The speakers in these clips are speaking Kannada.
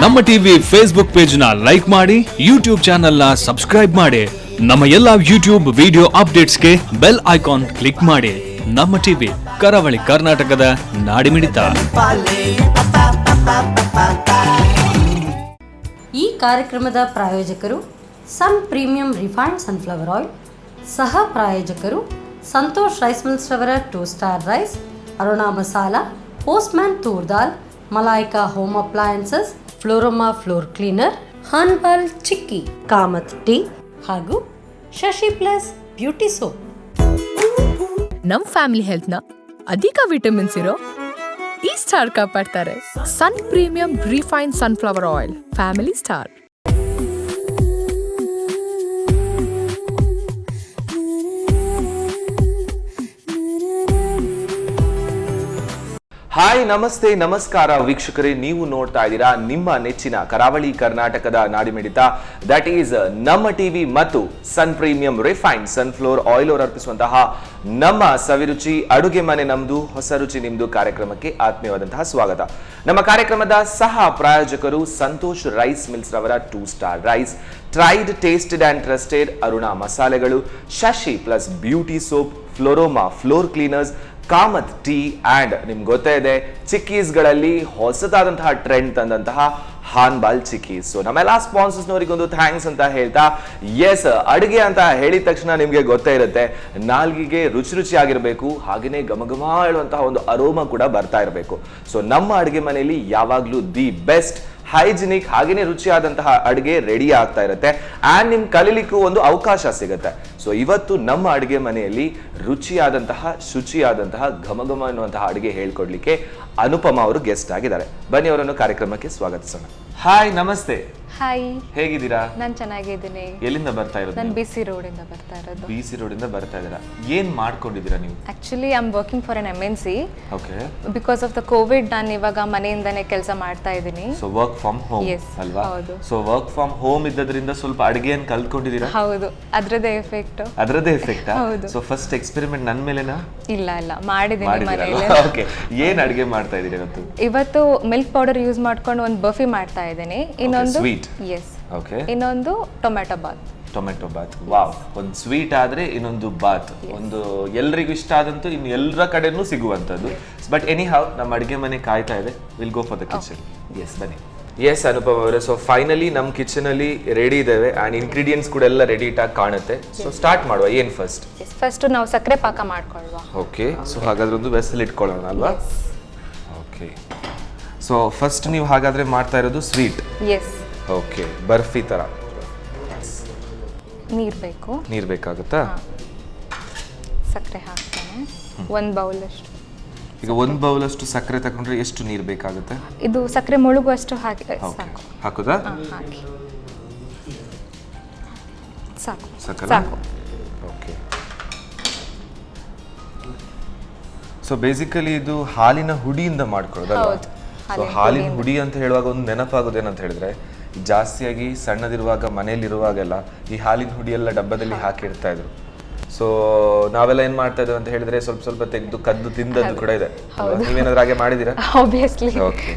ನಮ್ಮ ಟಿವಿ ಫೇಸ್ಬುಕ್ ಪೇಜ್ ನ ಲೈಕ್ ಮಾಡಿ, ಯೂಟ್ಯೂಬ್ ಚಾನೆಲ್ ನ ಸಬ್ಸ್ಕ್ರೈಬ್ ಮಾಡಿ. ನಮ್ಮ ಎಲ್ಲಾ ಯೂಟ್ಯೂಬ್ ವಿಡಿಯೋ ಅಪ್ಡೇಟ್ಸ್ಗೆ ಬೆಲ್ ಐಕಾನ್ ಕ್ಲಿಕ್ ಮಾಡಿ. ನಮ್ಮ ಟಿವಿ ಕರಾವಳಿ ಕರ್ನಾಟಕದ ನಾಡಿಮಿಡಿತ. ಈ ಕಾರ್ಯಕ್ರಮದ ಪ್ರಾಯೋಜಕರು Sun Premium refined sunflower oil, ಸಹ ಪ್ರಾಯೋಜಕರು ಸಂತೋಷ್ ರೈಸ್ ಮಿಲ್ಸ್ ರವರ 2 star rice, Aruna masala, Postman toor dal, Malaika home appliances, Floroma floor cleaner, Hanbal chikki, Kamath tea ಹಾಗೂ ಶಶಿ ಪ್ಲಸ್ ಬ್ಯೂಟಿ ಸೋಪ್. ನಮ್ ಫ್ಯಾಮಿಲಿ ಹೆಲ್ತ್ ನ ಅಧಿಕ ವಿಟಮಿನ್ಸ್ ಇರೋ ಈ ಸ್ಟಾರ್ ಕಾಪಾಡ್ತಾರೆ. Sun Premium refined sunflower oil, family star. Hi, ನಮಸ್ತೆ, ನಮಸ್ಕಾರ ವೀಕ್ಷಕರೇ. ನೀವು ನೋಡ್ತಾ ಇದ್ದೀರಾ ನಿಮ್ಮ ನೆಚ್ಚಿನ ಕರಾವಳಿ ಕರ್ನಾಟಕದ ನಾಡಿಮಿಡಿತ, ದಟ್ ಈಸ್ ನಮ್ಮ ಟಿವಿ ಮತ್ತು ಸನ್ ಪ್ರೀಮಿಯಂ ರಿಫೈನ್ಡ್ ಸನ್ಫ್ಲವರ್ ಆಯಿಲ್ ಅವರು ಅರ್ಪಿಸುವಂತಹ ನಮ್ಮ ಸವಿರುಚಿ ಅಡುಗೆ ಮನೆ ನಮ್ದು, ಹೊಸ ರುಚಿ ನಿಮ್ದು ಕಾರ್ಯಕ್ರಮಕ್ಕೆ ಆತ್ಮೀಯವಾದಂತಹ ಸ್ವಾಗತ. ನಮ್ಮ ಕಾರ್ಯಕ್ರಮದ ಸಹ ಪ್ರಾಯೋಜಕರು ಸಂತೋಷ್ ರೈಸ್ ಮಿಲ್ಸ್ ರವರ 2 star rice, tried, tasted and trusted Aruna ಮಸಾಲೆಗಳು, Shashi plus beauty soap, Floroma floor cleaners, Kamath tea and ನಿಮ್ಗೆ ಗೊತ್ತೇ ಇದೆ ಚಿಕ್ಕೀಸ್ಗಳಲ್ಲಿ ಹೊಸದಾದಂತಹ ಟ್ರೆಂಡ್ ತಂದಂತಹ ಹಾನ್ಬಾಲ್ ಚಿಕ್ಕೀಸ್. ಸೊ ನಮ್ಮೆಲ್ಲ ಸ್ಪಾನ್ಸರ್ಸ್ನವರಿಗೊಂದು ಥ್ಯಾಂಕ್ಸ್ ಅಂತ ಹೇಳ್ತಾ, ಎಸ್, ಅಡುಗೆ ಅಂತ ಹೇಳಿದ ತಕ್ಷಣ ನಿಮ್ಗೆ ಗೊತ್ತೇ ಇರುತ್ತೆ, ನಾಲ್ಗಿಗೆ ರುಚಿ ರುಚಿಯಾಗಿರ್ಬೇಕು, ಹಾಗೆಯೇ ಘಮಘಮ ಹೇಳುವಂತಹ ಒಂದು ಅರೋಮ ಕೂಡ ಬರ್ತಾ ಇರಬೇಕು. ಸೊ ನಮ್ಮ ಅಡುಗೆ ಮನೆಯಲ್ಲಿ ಯಾವಾಗ್ಲೂ ದಿ ಬೆಸ್ಟ್, ಹೈಜಿನಿಕ್ ಹಾಗೇನೆ ರುಚಿಯಾದಂತಹ ಅಡುಗೆ ರೆಡಿ ಆಗ್ತಾ ಇರುತ್ತೆ ಆ್ಯಂಡ್ ನಿಮ್ಗೆ ಕಲೀಲಿಕ್ಕೂ ಒಂದು ಅವಕಾಶ ಸಿಗುತ್ತೆ. ಸೊ ಇವತ್ತು ನಮ್ಮ ಅಡುಗೆ ಮನೆಯಲ್ಲಿ ರುಚಿಯಾದಂತಹ, ಶುಚಿಯಾದಂತಹ, ಘಮಘಮ ಅನ್ನುವಂತಹ ಅಡುಗೆ ಹೇಳ್ಕೊಡ್ಲಿಕ್ಕೆ ಅನುಪಮ ಅವರು ಗೆಸ್ಟ್ ಆಗಿದ್ದಾರೆ. ಬನ್ನಿ ಅವರನ್ನು ಕಾರ್ಯಕ್ರಮಕ್ಕೆ ಸ್ವಾಗತಿಸೋಣ. ಹಾಯ್, ನಮಸ್ತೆ. ಹಾಯ್, ಹೇಗಿದ್ದೀರಾ? ನಾನು ಚೆನ್ನಾಗಿದ್ದೀನಿ. ಎಲ್ಲಿಂದ ಬರ್ತಾ ಇರೋದು? ನಾನು ಬಿಸಿ ರೋಡಿಂದ ಬರ್ತಾ ಇರೋದು. ಬಿಸಿ ರೋಡಿಂದ ಬರ್ತಾ ಇದ್ದೀರಾ? ಏನ್ ಮಾಡ್ಕೊಂಡಿದ್ದೀರಾ ನೀವು? Actually I am working for N MNC. Okay. Because of the Covid ನಾನು ಇವಾಗ ಮನೆಯಿಂದನೇ ಕೆಲಸ ಮಾಡ್ತಾ ಇದ್ದೀನಿ. ಸೊ ವರ್ಕ್ ಫ್ರಮ್ ಹೋಮ್ ಅಲ್ವಾ? ಹೌದು. ಸೊ ವರ್ಕ್ ಫ್ರಮ್ ಹೋಮ್ ಇದ್ದದ್ರಿಂದ ಸ್ವಲ್ಪ ಅಡುಗೆಯನ್ನು ಕಲ್ತ್ಕೊಂಡಿದ್ದೀರಾ? ಹೌದು, ಅದ್ರದೇ ಎಫೆಕ್ಟ್. ಅದರದೇ ಎಫೆಕ್ಟ್. ಹೌದು. ಸೊ ಫಸ್ಟ್ ಎಕ್ಸ್ಪೆರಿಮೆಂಟ್ ನನ್ನ ಮೇಲೆನಾ? ಇಲ್ಲ, ಮಾಡಿದ್ದೀನಿ ಮನೆಯಲ್ಲಿ. ಓಕೆ. ಏನ್ ಅಡುಗೆ ಮಾಡ್ತಾ ಇದ್ದೀರಿ ಇವತ್ತು? ಇವತ್ತು ಮಿಲ್ಕ್ ಪೌಡರ್ ಯೂಸ್ ಮಾಡ್ಕೊಂಡು ಒಂದು ಬರ್ಫಿ ಮಾಡ್ತಾ ಇದ್ದೀನಿ. ಇನ್ನೊಂದು ಸ್ವೀಟ್. ಎಸ್. ಓಕೆ. ಇನ್ನೊಂದು tomato bath. Tomato bath. Wow. ಒಂದು ಸ್ವೀಟ್ ಆದ್ರೆ ಇನ್ನೊಂದು ಬಾತ್. ಒಂದು ಎಲ್ರಿಗೂ ಇಷ್ಟ ಆದಂತೂ ಇನ್ನು ಎಲ್ಲರ ಕಡೆನೂ ಸಿಗುವಂಥದ್ದು. ಬಟ್ ಎನಿ ಹೌ, ನಮ್ಮ ಅಡುಗೆ ಮನೆ ಕಾಯ್ತಾ ಇದೆ. Will go for the kitchen. Yes, ಬನ್ನಿ. ಎಸ್ ಅನುಪಮ್ ಅವರೇ, ಸೊ ಫೈನಲಿ ನಮ್ಮ ಕಿಚನ್ ಅಲ್ಲಿ ರೆಡಿ ಇದಾವೆ ಆ್ಯಂಡ್ ಇಂಗ್ರೀಡಿಯೆಂಟ್ಸ್ ಕೂಡ ಎಲ್ಲ ರೆಡಿ ಇಟ್ಟಾಗಿ ಕಾಣುತ್ತೆ. ಸೊ ಸ್ಟಾರ್ಟ್ ಮಾಡುವ. ಏನು ಫಸ್ಟ್ ನಾವು ಸಕ್ಕರೆ ಪಾಕ ಮಾಡ್ಕೊಳ್ಳುವ. ಓಕೆ. ಸೊ ಹಾಗಾದ್ರೆ ಒಂದು ವೆಸಲ್ ಇಟ್ಕೊಳ್ಳೋಣ ಅಲ್ವಾ? ಓಕೆ. ಸೊ ಫಸ್ಟ್ ನೀವು ಹಾಗಾದ್ರೆ ಮಾಡ್ತಾ ಇರೋದು ಸ್ವೀಟ್. ಎಸ್. ಓಕೆ. ಬರ್ಫಿ ತರ. ನೀರು ಬೇಕಾಗುತ್ತಾ? ಸಕ್ಕರೆ ಹಾಕ್ತೇನೆ, 1 ಬೌಲ್ ಅಷ್ಟು. ಈಗ 1 ಬೌಲ್ ಅಷ್ಟು ಸಕ್ಕರೆ ತಗೊಂಡ್ರೆ ಎಷ್ಟು ನೀರು ಬೇಕಾಗುತ್ತೆ? ಇದು ಸಕ್ಕರೆ ಮುಳುಗುವಷ್ಟು ಹಾಕಿ ಸಾಕು. ಹಾಕುದಾ? ಹಾಕಿ ಸಾಕು. ಸಾಕು. ಓಕೆ. ಸೊ ಬೇಸಿಕಲಿ ಇದು ಹಾಲಿನ ಹುಡಿಯಿಂದ ಮಾಡ್ಕೊಳ್ಳೋದಲ್ಲ? ಸೊ ಹಾಲಿನ ಹುಡಿ ಅಂತ ಹೇಳುವಾಗ ಒಂದು ನೆನಪಾಗೋದೇನಂತ ಹೇಳಿದ್ರೆ, ಜಾಸ್ತಿಯಾಗಿ ಸಣ್ಣದಿರುವಾಗ ಮನೆಯಲ್ಲಿರುವಾಗೆಲ್ಲ ಈ ಹಾಲಿನ ಹುಡಿ ಎಲ್ಲ ಡಬ್ಬದಲ್ಲಿ ಹಾಕಿಡ್ತಾ ಇದ್ರು. ಸೊ ನಾವೆಲ್ಲ ಏನ್ ಮಾಡ್ತಾ ಇದ್ದೇವೆ ಅಂತ ಹೇಳಿದ್ರೆ, ಸ್ವಲ್ಪ ಸ್ವಲ್ಪ ತೆಗೆದು ಕದ್ದು ತಿಂದದ್ದು ಕೂಡ ಇದೆ. ನೀವೇನಾದ್ರೂ ಹಾಗೆ ಮಾಡಿದೀರಾ? ಆಬ್ವಿಯಸ್ಲಿ. ಓಕೆ.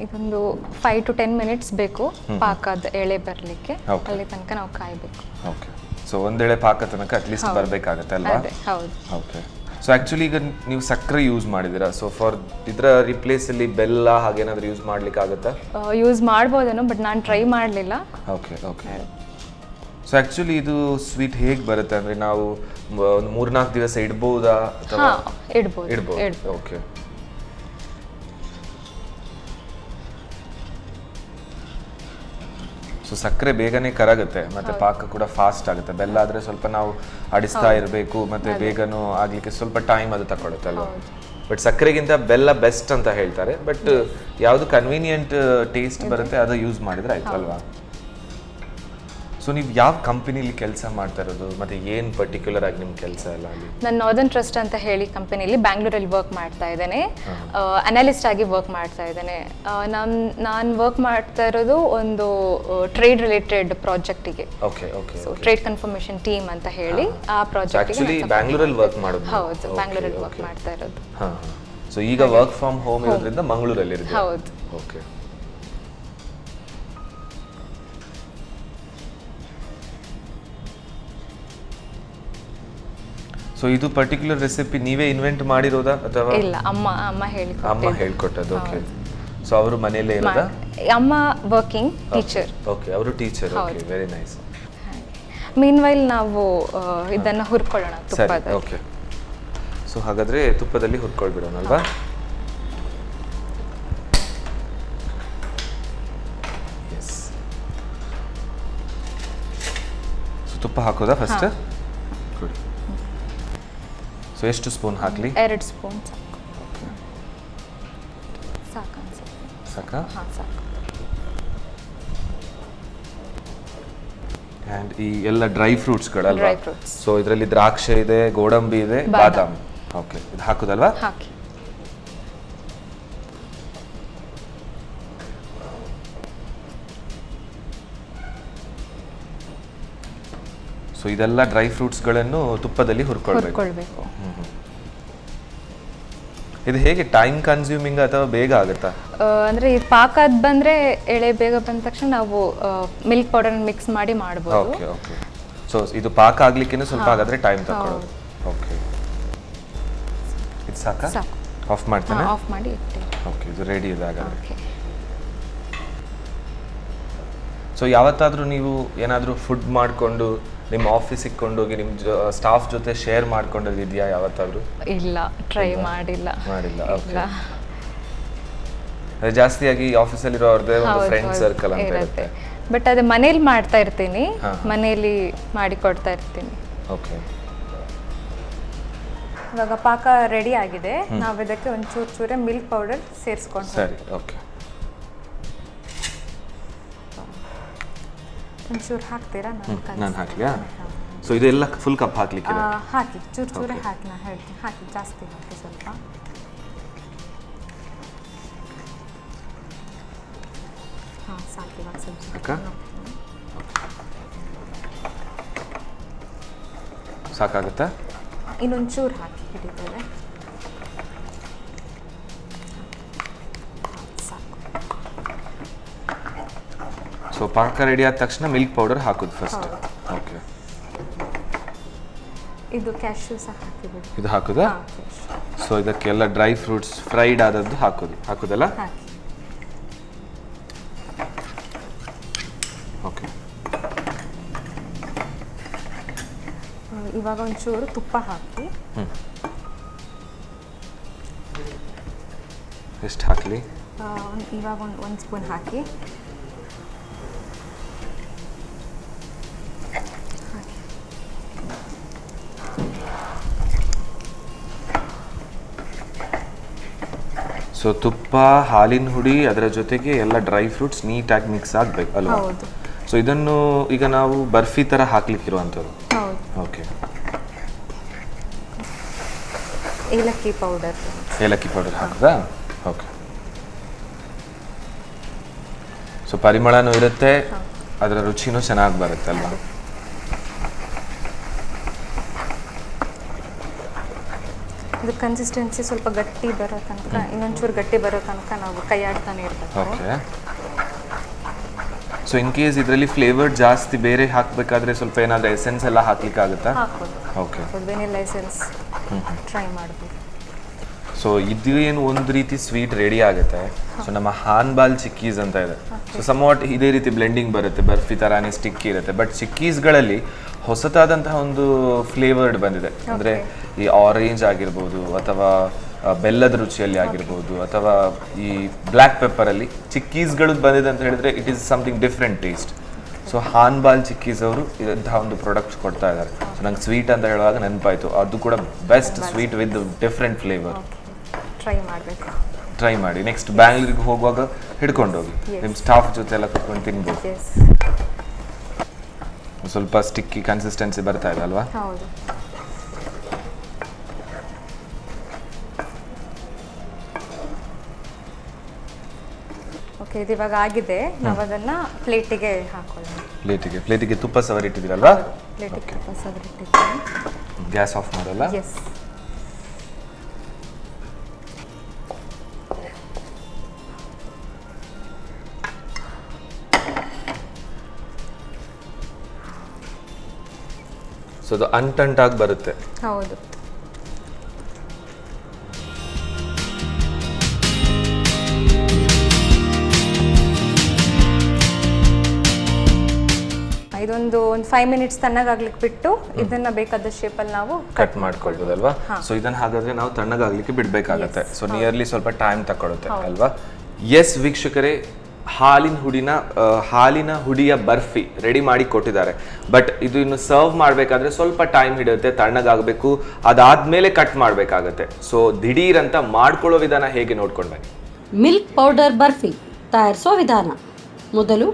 ಇದೊಂದು 5 to 10 ಮಿನಿಟ್ಸ್ ಬೇಕು ಪಾಕದ ಎಳೆ ಬರಲಿಕ್ಕೆ. ಅಲ್ಲಿ ತನಕ ನಾವು ಕಾಯಬೇಕು. ಓಕೆ. ಸೊ ಒಂದೆಳೆ ಪಾಕ ತನಕ ಅಟ್ಲೀಸ್ಟ್ ಬರಬೇಕಾಗತ್ತೆ ಅಲ್ವಾ? ಹೌದು. ಓಕೆ. ಸೊ ಆಕ್ಚುಲಿ ಈಗ ನೀವು ಸಕ್ಕರೆ ಯೂಸ್ ಮಾಡಿದ್ದೀರಾ. ಸೊ ಫಾರ್ ಇದರ ರಿಪ್ಲೇಸ್ ಅಲ್ಲಿ ಬೆಲ್ಲ ಹಾಗೇನಾದ್ರೂ ಯೂಸ್ ಮಾಡ್ಲಿಕ್ಕೆ ಆಗುತ್ತಾ? ಯೂಸ್ ಮಾಡ್ಬೋದೇನೋ, ಬಟ್ ನಾನು ಟ್ರೈ ಮಾಡಲಿಲ್ಲ. ಓಕೆ. ಓಕೆ. ಸೊ ಆಕ್ಚುಲಿ ಇದು ಸ್ವೀಟ್ ಹೇಗೆ ಬರುತ್ತೆ ಅಂದ್ರೆ, ನಾವು ಒಂದು 3-4 ದಿವಸ ಇಡ್ಬೋದಾ ಅಥವಾ? ಇಡ್ಬೋದು. ಓಕೆ. ಸೊ ಸಕ್ಕರೆ ಬೇಗನೆ ಕರಗುತ್ತೆ ಮತ್ತೆ ಪಾಕ ಕೂಡ ಫಾಸ್ಟ್ ಆಗುತ್ತೆ. ಬೆಲ್ಲ ಆದ್ರೆ ಸ್ವಲ್ಪ ನಾವು ಆಡಿಸ್ತಾ ಇರಬೇಕು ಮತ್ತೆ ಬೇಗನೂ ಆಗ್ಲಿಕ್ಕೆ ಸ್ವಲ್ಪ ಟೈಮ್ ಅದು ತಗೊಳುತ್ತೆ ಅಲ್ವಾ? ಬಟ್ ಸಕ್ಕರೆಗಿಂತ ಬೆಲ್ಲ ಬೆಸ್ಟ್ ಅಂತ ಹೇಳ್ತಾರೆ. ಬಟ್ ಯಾವುದು ಕನ್ವೀನಿಯಂಟ್ ಟೇಸ್ಟ್ ಬರುತ್ತೆ ಅದು ಯೂಸ್ ಮಾಡಿದ್ರೆ ಆಯ್ತು ಅಲ್ವಾ? ಸೊ ನೀವು ಯಾವ ಕಂಪನಿಲಿ ಕೆಲಸ ಮಾಡ್ತಾ ಇರೋದು ಮತ್ತು ಏನು ಪರ್ಟಿಕ್ಯುಲರ್ ಆಗಿ ನಿಮ್ಮ ಕೆಲಸ ಎಲ್ಲ ಅಲ್ಲಿ? ನಾನು ನಾರ್ದರ್ನ್ ಟ್ರಸ್ಟ್ ಅಂತ ಹೇಳಿ ಕಂಪನಿಲಿ ಬ್ಯಾಂಗ್ಳೂರಲ್ಲಿ ವರ್ಕ್ ಮಾಡ್ತಾ ಇದ್ದೇನೆ, ಅನಾಲಿಸ್ಟ್ ಆಗಿ ವರ್ಕ್ ಮಾಡ್ತಾ ಇದ್ದೇನೆ. ನಾನು ವರ್ಕ್ ಮಾಡ್ತಾ ಇರೋದು ಒಂದು ಟ್ರೇಡ್ ರಿಲೇಟೆಡ್ ಪ್ರಾಜೆಕ್ಟಿಗೆ. Okay okay. So trade confirmation team ಅಂತ ಹೇಳಿ ಆ ಪ್ರಾಜೆಕ್ಟ್. ಆಕ್ಚುಲಿ ಬ್ಯಾಂಗ್ಳೂರಲ್ಲಿ ವರ್ಕ್ ಮಾಡೋದು? ಹೌದು, ಬ್ಯಾಂಗ್ಳೂರಲ್ಲಿ ವರ್ಕ್ ಮಾಡ್ತಾ ಇರೋದು. ಹಾಂ. ಸೊ ಈಗ ವರ್ಕ್ ಫ್ರಮ್ ಹೋಮ್ ಇರೋದ್ರಿಂದ ಮಂಗಳೂರಲ್ಲಿ ಇರೋದು? ಹೌದು. ಓಕೆ. ಸೊ ಇದು ಪರ್ಟಿಕ್ಯುಲರ್ ರೆಸಿಪಿ ನೀವೇ ಇನ್ವೆಂಟ್ ಮಾಡಿರೋದಾ ಅಥವಾ? ಇಲ್ಲ, ಅಮ್ಮ ಹೇಳ್ಕೊಟ್ಟದ್ದು. ಓಕೆ. ಸೊ ಅವರು ಮನೆಯಲ್ಲೇ ಇರೋದಾ? ಅಮ್ಮ ವರ್ಕಿಂಗ್ ಟೀಚರ್. ಓಕೆ, ಅವರು teacher. Okay, very nice. Meanwhile ನಾವು ಇದನ್ನ ಹುರ್ಕೊಳ್ಳೋಣ ತುಪ್ಪದಲ್ಲಿ. ಓಕೆ. ಸೊ ಹಾಗಾದ್ರೆ ತುಪ್ಪದಲ್ಲಿ ಹುರ್ಕೊಳ್ಬಿಡೋಣ ಅಲ್ವಾ? ಎಸ್. ಸೊ ತುಪ್ಪ ಹಾಕೋದಾ ಫಸ್ಟ್? ಗುಡ್. ಸೊ ಎಷ್ಟು ಸ್ಪೂನ್ ಹಾಕಲಿ? 2 ಸ್ಪೂನ್ ಸಾಕು ಅನ್ಸುತ್ತೆ. ಸಾಕಾ? ಹಾಂ, ಸಾಕು. ಆ್ಯಂಡ್ ಈ ಎಲ್ಲ ಡ್ರೈ ಫ್ರೂಟ್ಸ್ಗಳಲ್ವಾ? Dry fruits. ಸೊ ಇದರಲ್ಲಿ ದ್ರಾಕ್ಷಿ ಇದೆ, ಗೋಡಂಬಿ ಇದೆ, ಬಾದಾಮ್. ಓಕೆ, ಇದು ಹಾಕೋದಲ್ವಾ? ಹಾಕಿ. ಸೊ ಇದೆಲ್ಲ ಡ್ರೈ ಫ್ರೂಟ್ಸ್ಗಳನ್ನು ತುಪ್ಪದಲ್ಲಿ ಹುರ್ಕೊಳ್ಬೇಕು. ಇದು ಹೇಗೆ ಟೈಮ್ ಕನ್ಸ್ಯೂಮಿಂಗ್ ಅಥವಾ ಬೇಗ ಆಗುತ್ತಾ? ಅಂದ್ರೆ ಈ ಪಾಕ ಬಂದ್ರೆ ಎಳೆ ಬೇಗ ಬಂದ ತಕ್ಷಣ ನಾವು ಮಿಲ್ಕ್ ಪೌಡರ್ ಮಿಕ್ಸ್ ಮಾಡಿ ಮಾಡಬಹುದು. Okay okay. ಸೊ ಇದು ಪಾಕ ಆಗ್ಲಿಕ್ಕೆ ಸ್ವಲ್ಪ ಹಾಗಾದ್ರೆ ಟೈಮ್ ತಗೊಳ್ಳೋದು. ಓಕೆ. ಇದು ಸಾಕಾ? ಸಾಕು. ಆಫ್ ಮಾಡ್ತೇನೆ? ಆಫ್ ಮಾಡಿ ಇಟ್ಟೆ. ಓಕೆ, ಇದು ರೆಡಿ ಇದೆ ಹಾಗಾದ್ರೆ. ಓಕೆ. ಸೊ ಯಾವತ್ತಾದ್ರೂ ನೀವು ಏನಾದರೂ ಫುಡ್ ಮಾಡಿಕೊಂಡು ನಿಮ್ಮ ಆಫೀಸಿಗೆ ಕೊಂಡೋಗಿ ನಿಮ್ಮ ಸ್ಟಾಫ್ ಜೊತೆ ಶೇರ್ ಮಾಡ್ಕೊಂಡದ್ದು ಇದೆಯಾ ಯಾವತ್ತಾದ್ರೂ? ಇಲ್ಲ, ಟ್ರೈ ಮಾಡಿಲ್ಲ. ಓಕೆ. ಜಾಸ್ತಿಯಾಗಿ ಆಫೀಸಲ್ಲಿರೋ ಅವ್ರದ್ದೇ ಒಂದು ಫ್ರೆಂಡ್ ಸರ್ಕಲ್ ಅಂತ ಇರುತ್ತೆ. ಬಟ್ ಅದೇ ಮನೇಲಿ ಮಾಡ್ತಾ ಇರ್ತೀನಿ, ಮನೇಲಿ ಮಾಡಿ ಕೊಡ್ತಾ ಇರ್ತೀನಿ. ಓಕೆ. ಇವಾಗ ಪಾಕ ರೆಡಿ ಆಗಿದೆ. ನಾವು ಇದಕ್ಕೆ ಒಂದು ಚೂರೇ ಮಿಲ್ಕ್ ಪೌಡರ್ ಸೇರಿಸ್ಕೊಂಡು. ಸರಿ, ಓಕೆ. ಒಂಚೂರು ಹಾಕ್ತೀರಾ? ನಾನು ಹಾಕ್ಲಿಯಾ? ಸೊ ಇದೆಲ್ಲ ಫುಲ್ ಕಪ್ ಹಾಕ್ಲಿಕ್ಕೆ? ಹಾಕಿ, ಚೂರೇ ಹಾಕಿ. ನಾನು ಹೇಳ್ತೀನಿ, ಹಾಕಿ, ಜಾಸ್ತಿ ಹಾಕಿ ಸ್ವಲ್ಪ. ಹಾಂ, ಸಾಕು. ಇವಾಗ ಸ್ವಲ್ಪ ಸಾಕಾಗುತ್ತಾ? ಇನ್ನೊಂಚೂರು ಹಾಕಿ ಹಿಡಿತೇವೆ. ಸೊ ಪಾಕ ರೆಡಿ ಆದ ತಕ್ಷಣ ಮಿಲ್ಕ್ ಪೌಡರ್ ಹಾಕೋದು ಫಸ್ಟ್? ಓಕೆ. ಇದು ಕ್ಯಾಶ್ಯೂ ಸಹ ಹಾಕಿಬಿಡಿ. ಇದು ಹಾಕೋದಾ? ಸೊ ಇದಕ್ಕೆಲ್ಲ ಡ್ರೈ ಫ್ರೂಟ್ಸ್ ಫ್ರೈಡ್ ಆದದ್ದು ಹಾಕೋದಲ್ಲ? ಹಾಕಿ. ಓಕೆ. ಇವಾಗ ಒಂಚೂರು ತುಪ್ಪ ಹಾಕಿ. ಎಷ್ಟು ಹಾಕಲಿ? ಇವಾಗ ಒಂದು ಸ್ಪೂನ್ ಹಾಕಿ. ಸೊ ತುಪ್ಪ, ಹಾಲಿನ ಹುಡಿ, ಅದರ ಜೊತೆಗೆ ಎಲ್ಲ ಡ್ರೈ ಫ್ರೂಟ್ಸ್ ನೀಟಾಗಿ ಮಿಕ್ಸ್ ಆಗಬೇಕು ಅಲ್ವಾ? ಹೌದು. ಸೊ ಇದನ್ನು ಈಗ ನಾವು ಬರ್ಫಿ ಥರ ಹಾಕ್ಲಿಕ್ಕಿರುವಂಥದ್ದು? ಹೌದು. ಓಕೆ. ಏಲಕ್ಕಿ ಪೌಡರ್ ಹಾಕದಾ? ಓಕೆ. ಸೊ ಪರಿಮಳನೂ ಇರುತ್ತೆ, ಅದರ ರುಚಿನೂ ಚೆನ್ನಾಗಿ ಬರುತ್ತೆ ಅಲ್ವಾ? ಇದು ಕನ್ಸಿಸ್ಟೆನ್ಸಿ ಸ್ವಲ್ಪ ಗಟ್ಟಿ ಬರೋ ತನಕ, ಇನ್ನೊಂಚೂರು ಗಟ್ಟಿ ಬರೋ ತನಕ ನಾವು ಕೈ ಆಡ್ತಾನೆ ಇರ್ಬೇಕು. ಓಕೆ. ಸೊ ಇನ್ ಕೇಸ್ ಇದರಲ್ಲಿ ಫ್ಲೇವರ್ ಜಾಸ್ತಿ ಬೇರೆ ಹಾಕಬೇಕಾದ್ರೆ ಸ್ವಲ್ಪ ಏನಾದರೂ ಎಸೆನ್ಸ್ ಎಲ್ಲ ಹಾಕ್ಲಿಕ್ಕೆ ಆಗುತ್ತಾ? ಹಾಕ್ಬೋದು. ಓಕೆ. ವೆನಿಲಾ ಎಸೆನ್ಸ್ ಟ್ರೈ ಮಾಡ್ಬೋದು. ಸೊ ಇದು ಏನು ಒಂದು ರೀತಿ ಸ್ವೀಟ್ ರೆಡಿ ಆಗುತ್ತೆ. ಸೊ ನಮ್ಮ ಹಾನ್ಬಾಲ್ ಚಿಕ್ಕೀಸ್ ಅಂತ ಇದೆ. ಸೊ ಸಮ್ವಾಟ್ ಇದೇ ರೀತಿ ಬ್ಲೆಂಡಿಂಗ್ ಬರುತ್ತೆ, ಬರ್ಫಿ ಥರಾನೇ ಸ್ಟಿಕ್ಕಿ ಇರುತ್ತೆ. ಬಟ್ ಚಿಕ್ಕೀಸ್ಗಳಲ್ಲಿ ಹೊಸತಾದಂತಹ ಒಂದು ಫ್ಲೇವರ್ಡ್ ಬಂದಿದೆ. ಅಂದರೆ ಈ ಆರೆಂಜ್ ಆಗಿರ್ಬೋದು, ಅಥವಾ ಬೆಲ್ಲದ ರುಚಿಯಲ್ಲಿ ಆಗಿರ್ಬೋದು, ಅಥವಾ ಈ ಬ್ಲ್ಯಾಕ್ ಪೆಪ್ಪರಲ್ಲಿ ಚಿಕ್ಕೀಸ್ಗಳು ಬಂದಿದೆ ಅಂತ ಹೇಳಿದ್ರೆ it is something different taste. So Hanbal chikkis ಅವರು ಇಂತಹ ಒಂದು ಪ್ರಾಡಕ್ಟ್ಸ್ ಕೊಡ್ತಾ ಇದ್ದಾರೆ. ಸೊ ನಂಗೆ ಸ್ವೀಟ್ ಅಂತ ಹೇಳುವಾಗ ನೆನಪಾಯಿತು, ಅದು ಕೂಡ best sweet with different flavour. Try ಮಾಡಿ. ನೆಕ್ಸ್ಟ್ ಬ್ಯಾಂಗ್ಳೂರಿಗೆ ಹೋಗುವಾಗ ಹಿಡ್ಕೊಂಡು ಹೋಗಿ, ನಿಮ್ಮ ಸ್ಟಾಫ್ ಜೊತೆ ಎಲ್ಲ ಕುತ್ಕೊಂಡು ತಿನ್ಬೋದು. ಸ್ವಲ್ಪ ಸ್ಟಿಕ್ಕಿ ಕನ್ಸಿಸ್ಟೆನ್ಸಿ ಬರ್ತಾ ಇದೆ ಅಲ್ವಾ? ಹೌದು. ಓಕೆ, ಇದು ಇವಾಗ ಆಗಿದೆ. ನಾವು ಅದನ್ನ ಪ್ಲೇಟಿಗೆ ಹಾಕೊಳ್ಳೋಣ. ಪ್ಲೇಟಿಗೆ ತುಪ್ಪ ಸವರಿಟ್ಟಿದ್ದೀರಲ್ವಾ? ಪ್ಲೇಟಿಗೆ ತುಪ್ಪ ಸವರಿಟ್ಟಿದ್ದೀನಿ. ಗ್ಯಾಸ್ ಆಫ್ ಮಾಡಲ್ಲ? ಎಸ್. ಸೊ ಅದು ಅಂಟಂಟಾಗಿ ಬರುತ್ತೆ. ಹೌದು. ಇದೊಂದು 5 ಮಿನಿಟ್ಸ್ ತಣ್ಣಗಾಗ್ಲಿಕ್ಕೆ ಬಿಟ್ಟು ಇದನ್ನ ಬೇಕಾದ ಶೇಪಲ್ಲಿ ನಾವು ಕಟ್ ಮಾಡ್ಕೊಳ್ಬೋದಲ್ವಾ? ಸೊ ಇದನ್ನ ಹಾಗಾದ್ರೆ ನಾವು ತಣ್ಣಗಾಗ್ಲಿಕ್ಕೆ ಬಿಡ್ಬೇಕಾಗತ್ತೆ. ಸೊ ನಿಯರ್ಲಿ ಸ್ವಲ್ಪ ಟೈಮ್ ತಗೊಳುತ್ತೆ ಅಲ್ವಾ? ಎಸ್ ವೀಕ್ಷಕರೇ, ಹಾಲಿನ ಹುಡಿಯ ಬರ್ಫಿ ರೆಡಿ ಮಾಡಿ ಕೊಟ್ಟಿದ್ದಾರೆ. ಬಟ್ ಇದು ಇನ್ನು ಸರ್ವ್ ಮಾಡಬೇಕಾದ್ರೆ ಸ್ವಲ್ಪ ಟೈಮ್ ಹಿಡಿಯುತ್ತೆ, ತಣ್ಣಗಾಗಬೇಕು, ಅದಾದ್ಮೇಲೆ ಕಟ್ ಮಾಡಬೇಕಾಗತ್ತೆ. ಸೊ ದಿಢೀರ್ ಅಂತ ಮಾಡ್ಕೊಳ್ಳೋ ವಿಧಾನ ಹೇಗೆ ನೋಡ್ಕೊಂಡು ಬನ್ನಿ. ಮಿಲ್ಕ್ ಪೌಡರ್ ಬರ್ಫಿ ತಯಾರಿಸೋ ವಿಧಾನ. ಮೊದಲು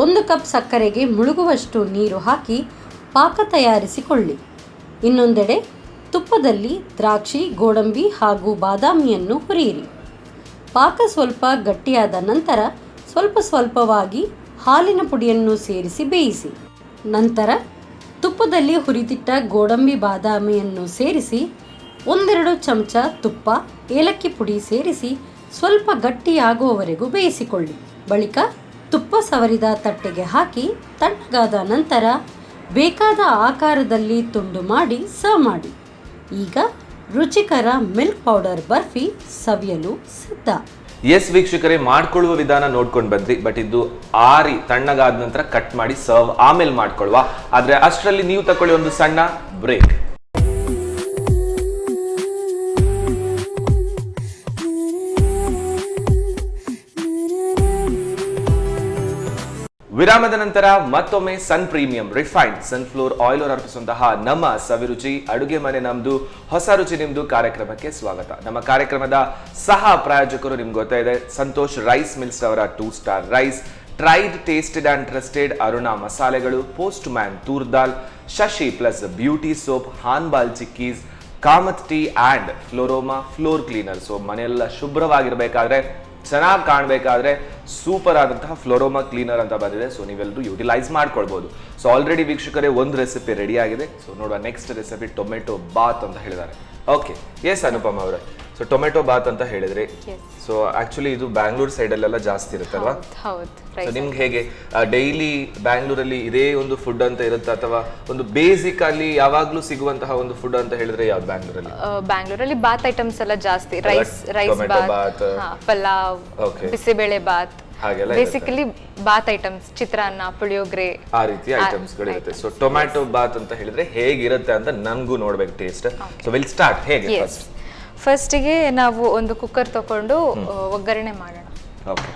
1 ಕಪ್ ಸಕ್ಕರೆಗೆ ಮುಳುಗುವಷ್ಟು ನೀರು ಹಾಕಿ ಪಾಕ ತಯಾರಿಸಿಕೊಳ್ಳಿ. ಇನ್ನೊಂದೆಡೆ ತುಪ್ಪದಲ್ಲಿ ದ್ರಾಕ್ಷಿ, ಗೋಡಂಬಿ ಹಾಗೂ ಬಾದಾಮಿಯನ್ನು ಹುರಿಯಿರಿ. ಪಾಕ ಸ್ವಲ್ಪ ಗಟ್ಟಿಯಾದ ನಂತರ ಸ್ವಲ್ಪವಾಗಿ ಹಾಲಿನ ಪುಡಿಯನ್ನು ಸೇರಿಸಿ ಬೇಯಿಸಿ. ನಂತರ ತುಪ್ಪದಲ್ಲಿ ಹುರಿದಿಟ್ಟ ಗೋಡಂಬಿ, ಬಾದಾಮಿಯನ್ನು ಸೇರಿಸಿ 1-2 ಚಮಚ ತುಪ್ಪ, ಏಲಕ್ಕಿ ಪುಡಿ ಸೇರಿಸಿ ಸ್ವಲ್ಪ ಗಟ್ಟಿಯಾಗುವವರೆಗೂ ಬೇಯಿಸಿಕೊಳ್ಳಿ. ಬಳಿಕ ತುಪ್ಪ ಸವರಿದ ತಟ್ಟೆಗೆ ಹಾಕಿ ತಣ್ಣಗಾದ ನಂತರ ಬೇಕಾದ ಆಕಾರದಲ್ಲಿ ತುಂಡು ಮಾಡಿ ಸರ್ವ್ ಮಾಡಿ. ಈಗ ರುಚಿಕರ ಮಿಲ್ಕ್ ಪೌಡರ್ ಬರ್ಫಿ ಸವಿಯಲು ಸಿದ್ಧ. ಎಸ್ ವೀಕ್ಷಕರೇ, ಮಾಡ್ಕೊಳ್ಳುವ ವಿಧಾನ ನೋಡ್ಕೊಂಡು ಬಂದ್ರಿ. ಬಟ್ ಇದು ಆರಿ ತಣ್ಣಗಾದ ನಂತರ ಕಟ್ ಮಾಡಿ ಸರ್ವ್ ಆಮೇಲೆ ಮಾಡ್ಕೊಳ್ಳುವ. ಆದ್ರೆ ಅಷ್ಟರಲ್ಲಿ ನೀವು ತಕೊಳ್ಳಿ ಒಂದು ಸಣ್ಣ ಬ್ರೇಕ್. ವಿರಾಮದ ನಂತರ ಮತ್ತೊಮ್ಮೆ ಸನ್ ಪ್ರೀಮಿಯಂ ರಿಫೈನ್ಡ್ ಸನ್ಫ್ಲೋರ್ ಆಯಿಲ್ ಅರ್ಪಿಸುವಂತಹ ನಮ್ಮ ಸವಿರುಚಿ ಅಡುಗೆ ಮನೆ ನಮ್ದು ಹೊಸ ರುಚಿ ನಿಮ್ದು ಕಾರ್ಯಕ್ರಮಕ್ಕೆ ಸ್ವಾಗತ. ನಮ್ಮ ಕಾರ್ಯಕ್ರಮದ ಸಹ ಪ್ರಾಯೋಜಕರು ನಿಮ್ಗೆ ಗೊತ್ತಾ ಇದೆ, ಸಂತೋಷ್ ರೈಸ್ ಮಿಲ್ಸ್ ಅವರ 2 star rice, tried tasted and trusted Aruna ಮಸಾಲೆಗಳು, postman toor dal, Shashi plus beauty soap, Hanbal chikkis, Kamath tea and Floroma floor cleaner. So ಮನೆಯೆಲ್ಲ ಶುಭ್ರವಾಗಿರ್ಬೇಕಾದ್ರೆ, ಚೆನ್ನಾಗಿ ಕಾಣಬೇಕಾದ್ರೆ ಸೂಪರ್ ಆದಂತಹ ಫ್ಲೋರೋಮಾ ಕ್ಲೀನರ್ ಅಂತ ಬಂದಿದೆ. ಸೊ ನೀವೆಲ್ಲರೂ ಯುಟಿಲೈಸ್ ಮಾಡ್ಕೊಳ್ಬಹುದು. ಸೊ ಆಲ್ರೆಡಿ ವೀಕ್ಷಕರೇ ಒಂದು ರೆಸಿಪಿ ರೆಡಿ ಆಗಿದೆ. ಸೊ ನೋಡುವ ನೆಕ್ಸ್ಟ್ ರೆಸಿಪಿ ಟೊಮೆಟೊ ಬಾತ್ ಅಂತ ಹೇಳಿದ್ದಾರೆ. ಓಕೆ, ಎಸ್ ಅನುಪಮ ಅವರೇ, ಸೊ ಟೊಮೆಟೊ ಬಾತ್ ಅಂತ ಹೇಳಿದ್ರಿ. ಸೊ ಆಕ್ಚುಲಿ ಇದು ಬ್ಯಾಂಗ್ಳೂರ್ ಸೈಡ್ ಅಲ್ಲೆಲ್ಲ ಜಾಸ್ತಿ ಇರುತ್ತಲ್ವಾ? ಸೊ ನಿಮ್ಗೆ ಹೇಗೆ ಡೈಲಿ ಬ್ಯಾಂಗ್ಳೂರಲ್ಲಿ ಇದೇ ಒಂದು ಫುಡ್ ಅಂತ ಇರುತ್ತೆ, ಅಥವಾ ಒಂದು ಬೇಸಿಕ್ ಅಲ್ಲಿ ಯಾವಾಗ್ಲೂ ಸಿಗುವಂತಹ ಒಂದು ಫುಡ್ ಅಂತ ಹೇಳಿದ್ರೆ ಯಾವ್ದು ಬ್ಯಾಂಗ್ಳೂರಲ್ಲಿ? ಬ್ಯಾಂಗ್ಳೂರಲ್ಲಿ ಬಾತ್ ಐಟಮ್ಸ್ ಎಲ್ಲ ಜಾಸ್ತಿ. Rice bath, pulao, bisibele bath, basically bath items, chitranna, puliyogare, ಆ ರೀತಿಯ ಐಟಮ್ಸ್ ಗಳಿರುತ್ತೆ. ಸೊ ಟೊಮ್ಯಾಟೊ ಬಾತ್ ಅಂತ ಹೇಳಿದ್ರೆ ಹೇಗಿರುತ್ತೆ ಅಂತ ನನ್ಗೂ ನೋಡ್ಬೇಕು ಟೇಸ್ಟ್. So will start. ಹೇಗೆ ಫಸ್ಟಿಗೆ ನಾವು ಒಂದು ಕುಕ್ಕರ್ ತಗೊಂಡು ಒಗ್ಗರಣೆ ಮಾಡೋಣ. ಓಕೆ.